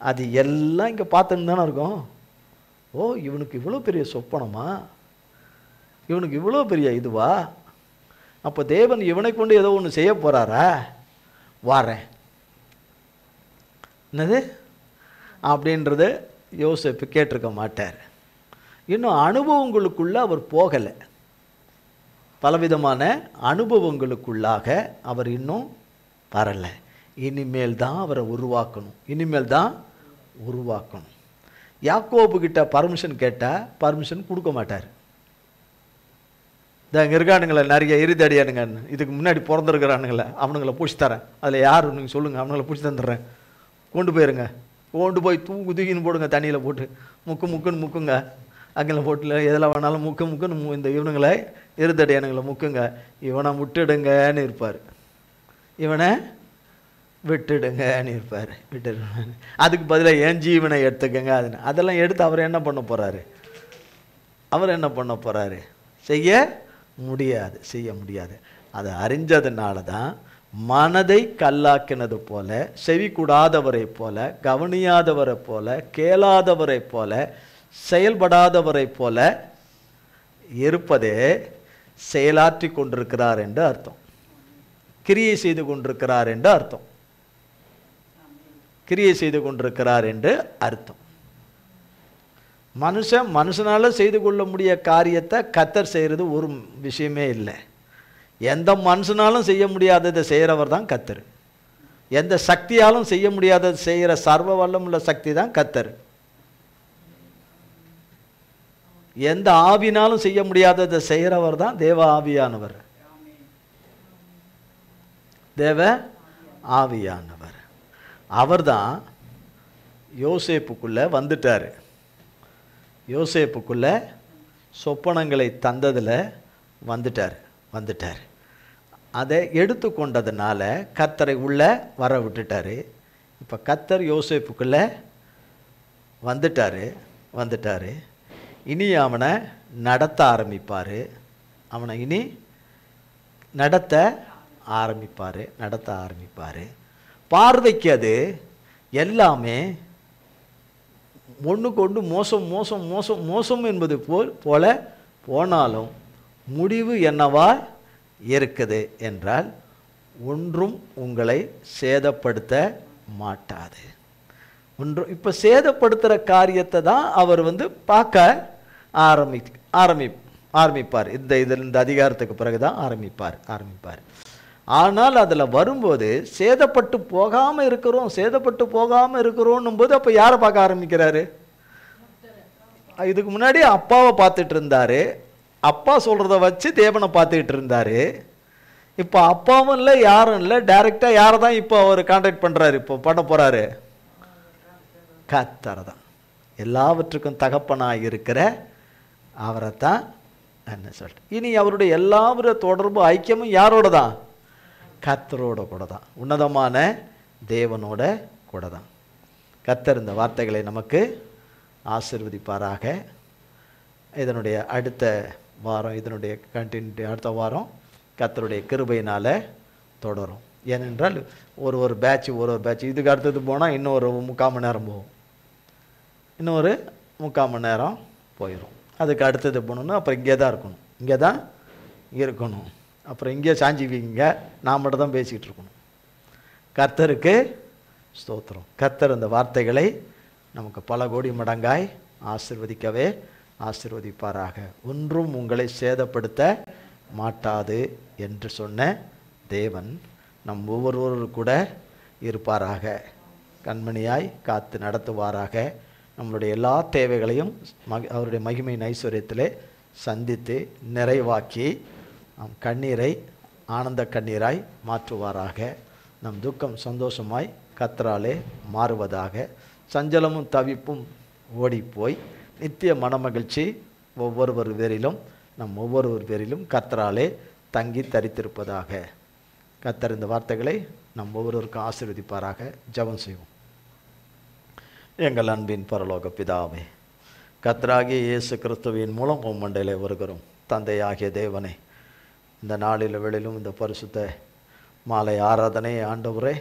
அது எல்லாம் இங்கே பார்த்துன்னு தானே இருக்கும். ஓ, இவனுக்கு இவ்வளோ பெரிய சொப்பனமா, இவனுக்கு இவ்வளோ பெரிய இதுவா, அப்போ தேவன் இவனை கொண்டு ஏதோ ஒன்று செய்ய போகிறாரா, வாரேன் என்னது அப்படின்றத யோசேப்பு கேட்டிருக்க மாட்டார். இன்னும் அனுபவங்களுக்குள்ள அவர் போகலை, பலவிதமான அனுபவங்களுக்குள்ளாக அவர் இன்னும் வரலை. இனிமேல் தான் அவரை உருவாக்கணும். யாக்கோபு கிட்ட பர்மிஷன் கேட்டால் பர்மிஷன் கொடுக்க மாட்டார். இங்கே இருக்கானுங்களே நிறைய இருதடியானுங்க, இதுக்கு முன்னாடி பிறந்திருக்கிறானுங்களே, அவனுங்களை பிடிச்சி தரேன், அதில் யார் நீங்கள் சொல்லுங்கள், அவனுங்களை பிடிச்சி தந்துடுறேன், கொண்டு போயிருங்க, கொண்டு போய் தூக்கின்னு போடுங்க, தண்ணியில் போட்டு முக்குன்னு முக்குங்க, அங்கே போட்டுல எதில் வேணாலும் முக்குன்னு இந்த இவனுங்களை இருதடியானுங்களை முக்குங்க, இவனை விட்டுடுங்கன்னு இருப்பார், இவனை விட்டுடுங்கன்னு இருப்பார். அதுக்கு பதிலாக என் ஜீவனை எடுத்துக்கங்க, அதெல்லாம் எடுத்து அவர் என்ன பண்ண போகிறாரு? செய்ய முடியாது. அதை அறிஞ்சதுனால தான் மனதை கல்லாக்கினது போல, செவி கூடாதவரை போல, கவனியாதவரை போல, கேளாதவரை போல, செயல்படாதவரை போல இருப்பதே செயலாற்றி கொண்டிருக்கிறார் என்று அர்த்தம், கிரியை செய்து கொண்டிருக்கிறார் என்று அர்த்தம். மனுஷனால செய்து கொள்ள முடிய காரியத்தை கர்த்தர் செய்கிறது ஒரு விஷயமே இல்லை. எந்த மனுஷனாலும் செய்ய முடியாததை செய்கிறவர் தான் கர்த்தர். எந்த சக்தியாலும் செய்ய முடியாததை செய்கிற சர்வ வல்லமுள்ள சக்தி தான் கர்த்தர். எந்த ஆவினாலும் செய்ய முடியாததை செய்கிறவர் தான் தேவ ஆவியானவர். அவர் தான் யோசேப்புக்குள்ளே வந்துட்டார். யோசேப்புக்குள்ளே சொப்பனங்களை தந்ததில் வந்துட்டார். அதை எடுத்துக்கொண்டதுனால கர்த்தரை உள்ளே வர விட்டுட்டார். இப்போ கர்த்தர் யோசேப்புக்குள்ளே வந்துட்டார். இனி அவனை நடத்த ஆரம்பிப்பார். பார்வைக்கு அது எல்லாமே ஒன்றுக்கு ஒன்று மோசம் என்பது போல போனாலும் முடிவு என்னவா இருக்குது என்றால் ஒன்றும் உங்களை சேதப்படுத்த மாட்டாது. இப்போ சேதப்படுத்துகிற காரியத்தை தான் அவர் பார்க்க ஆரம்பிப்பார். இந்த அதிகாரத்துக்கு பிறகு தான் ஆரம்பிப்பார். ஆனால் அதில் வரும்போது சேதப்பட்டு போகாமல் இருக்கிறோம் போது அப்போ யாரை பார்க்க ஆரம்பிக்கிறாரு? இதுக்கு முன்னாடி அப்பாவை பார்த்துட்டு இருந்தாரு, அப்பா சொல்கிறத வச்சு தேவனை பார்த்துக்கிட்டு இருந்தாரு. இப்போ அப்பாவும் இல்லை யாரும் இல்லை, டைரெக்டாக யாரை தான் இப்போ அவர் கான்டாக்ட் பண்ணுறாரு, இப்போ பண்ண போகிறாரு? கர்த்தரை தான், எல்லாவற்றுக்கும் தகப்பனாக இருக்கிற அவரை தான் என்ன சொல்லிட்டு. இனி அவருடைய எல்லாவித தொடர்பு ஐக்கியமும் யாரோட தான்? கர்த்தரோட கூட தான், உன்னதமான தேவனோட கூட தான். கர்த்தர் இந்த வார்த்தைகளை நமக்கு ஆசீர்வதிப்பாராக. இதனுடைய அடுத்த வாரம், இதனுடைய கண்டினியூட்டி அடுத்த வாரம் கர்த்தருடைய கிருபையினால் தொடரும். ஏனென்றால் ஒரு பேட்ச் இதுக்கு அடுத்தது போனால் இன்னொரு 3/4 மணி நேரம் போகும், இன்னொரு 3/4 மணி நேரம் போயிடும். அதுக்கு அடுத்தது போகணுன்னா அப்புறம் இங்கே தான் இருக்கணும். அப்புறம் இங்கே சாஞ்சிவிங்க, நான் மட்டும் தான் பேசிக்கிட்டு இருக்கணும். கர்த்தருக்கு ஸ்தோத்திரம். கர்த்தர் அந்த வார்த்தைகளை நமக்கு பல கோடி மடங்காய் ஆசீர்வதிப்பாராக. ஒன்றும் உங்களை சேதப்படுத்த மாட்டாது என்று சொன்ன தேவன் நம் ஒவ்வொருவரும் கூட இருப்பாராக, கண்மணியாய் காத்து நடத்துவாராக. நம்மளுடைய எல்லா தேவைகளையும் அவருடைய மகிமையின் ஐஸ்வர்யத்திலே சந்தித்து நிறைவாக்கி நம் கண்ணீரை ஆனந்த கண்ணீராய் மாற்றுவாராக. நம் துக்கம் சந்தோஷமாய் கர்த்தராலே மாறுவதாக. சஞ்சலமும் தவிப்பும் ஓடிப்போய் நித்திய மனமகிழ்ச்சி நம் ஒவ்வொருவர் பேரிலும் கர்த்தராலே தங்கி தரித்திருப்பதாக. கர்த்தர் இந்த வார்த்தைகளை நம் ஒவ்வொருவருக்கும் ஆசீர்வதிப்பாராக. ஜெபம் செய்வோம். எங்கள் அன்பின் பரலோக பிதாவே, கர்த்தராகிய இயேசு கிறிஸ்துவின் மூலம் மண்டையிலே வருகிறோம். தந்தையாகிய தேவனே, இந்த நாளில் வெளியிலும் இந்த பரிசுத்த மாலை ஆராதனை ஆண்டவரே,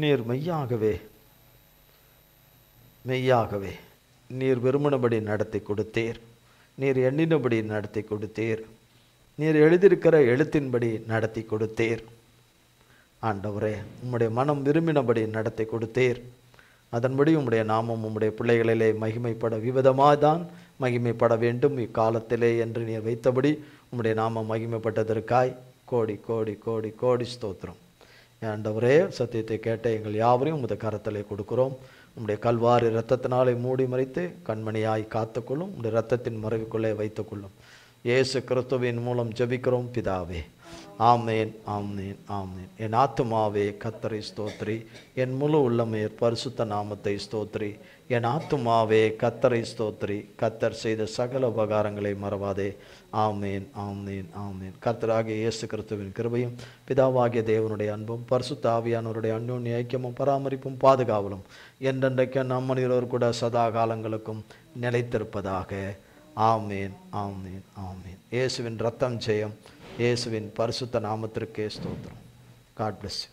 நீர் மெய்யாகவே நீர் விரும்பினபடி நடத்தி கொடுத்தீர். நீர் எண்ணினபடி நடத்தி கொடுத்தீர். நீர் எழுதியிருக்கிற எழுத்தின்படி நடத்தி கொடுத்தீர். ஆண்டவரே, உம்முடைய மனம் விரும்பினபடி நடத்தி கொடுத்தீர். அதன்படி உம்முடைய நாமம் உம்முடைய பிள்ளைகளிலே மகிமைப்பட விவிதமாக தான் மகிமைப்பட வேண்டும் இக்காலத்திலே என்று நீர் வைத்தபடி உம்முடைய நாமம் மகிமைப்பட்டதற்காய் கோடி கோடி கோடி கோடி ஸ்தோத்திரம். ஆண்டவரே, சத்தியத்தை கேட்ட எங்கள் யாவரையும் உமது கரத்திலே கொடுக்கிறோம். உம்முடைய கல்வாரி இரத்தத்தினாலே மூடி மறைத்து கண்மணியாய் காத்துக்கொள்ளும். உம்முடைய இரத்தத்தின் மறைவுக்குள்ளே வைத்துக்கொள்ளும். இயேசு கிறிஸ்துவின் மூலம் ஜெபிக்கிறோம் பிதாவே. ஆமேன், ஆமேன், ஆமேன். என் ஆத்துமாவே கர்த்தரை ஸ்தோத்ரி, என் முழு உள்ளமே பரிசுத்த நாமத்தை ஸ்தோத்ரி. என் ஆத்துமாவே கர்த்தரை ஸ்தோத்ரி, கர்த்தர் செய்த சகல உபகாரங்களை மறவாதே. ஆமேன், ஆமேன், ஆமேன். கர்த்தராகிய இயேசு கிறிஸ்துவின் கிருபையும் பிதாவாகிய தேவனுடைய அன்பும் பரிசுத்த ஆவியானவருடைய அந்யோன்ய ஐக்கியமும் பராமரிப்பும் பாதுகாவலும் என்றென்றைக்கும் நம் மனிதரோடு கூட சதா காலங்களுக்கும் நிலைத்திருப்பதாக. ஆமேன், ஆமேன், ஆமேன். இயேசுவின் ரத்தம் ஜெயம். இயேசுவின் பரிசுத்த நாமத்திற்கே ஸ்தோத்திரம். God bless you.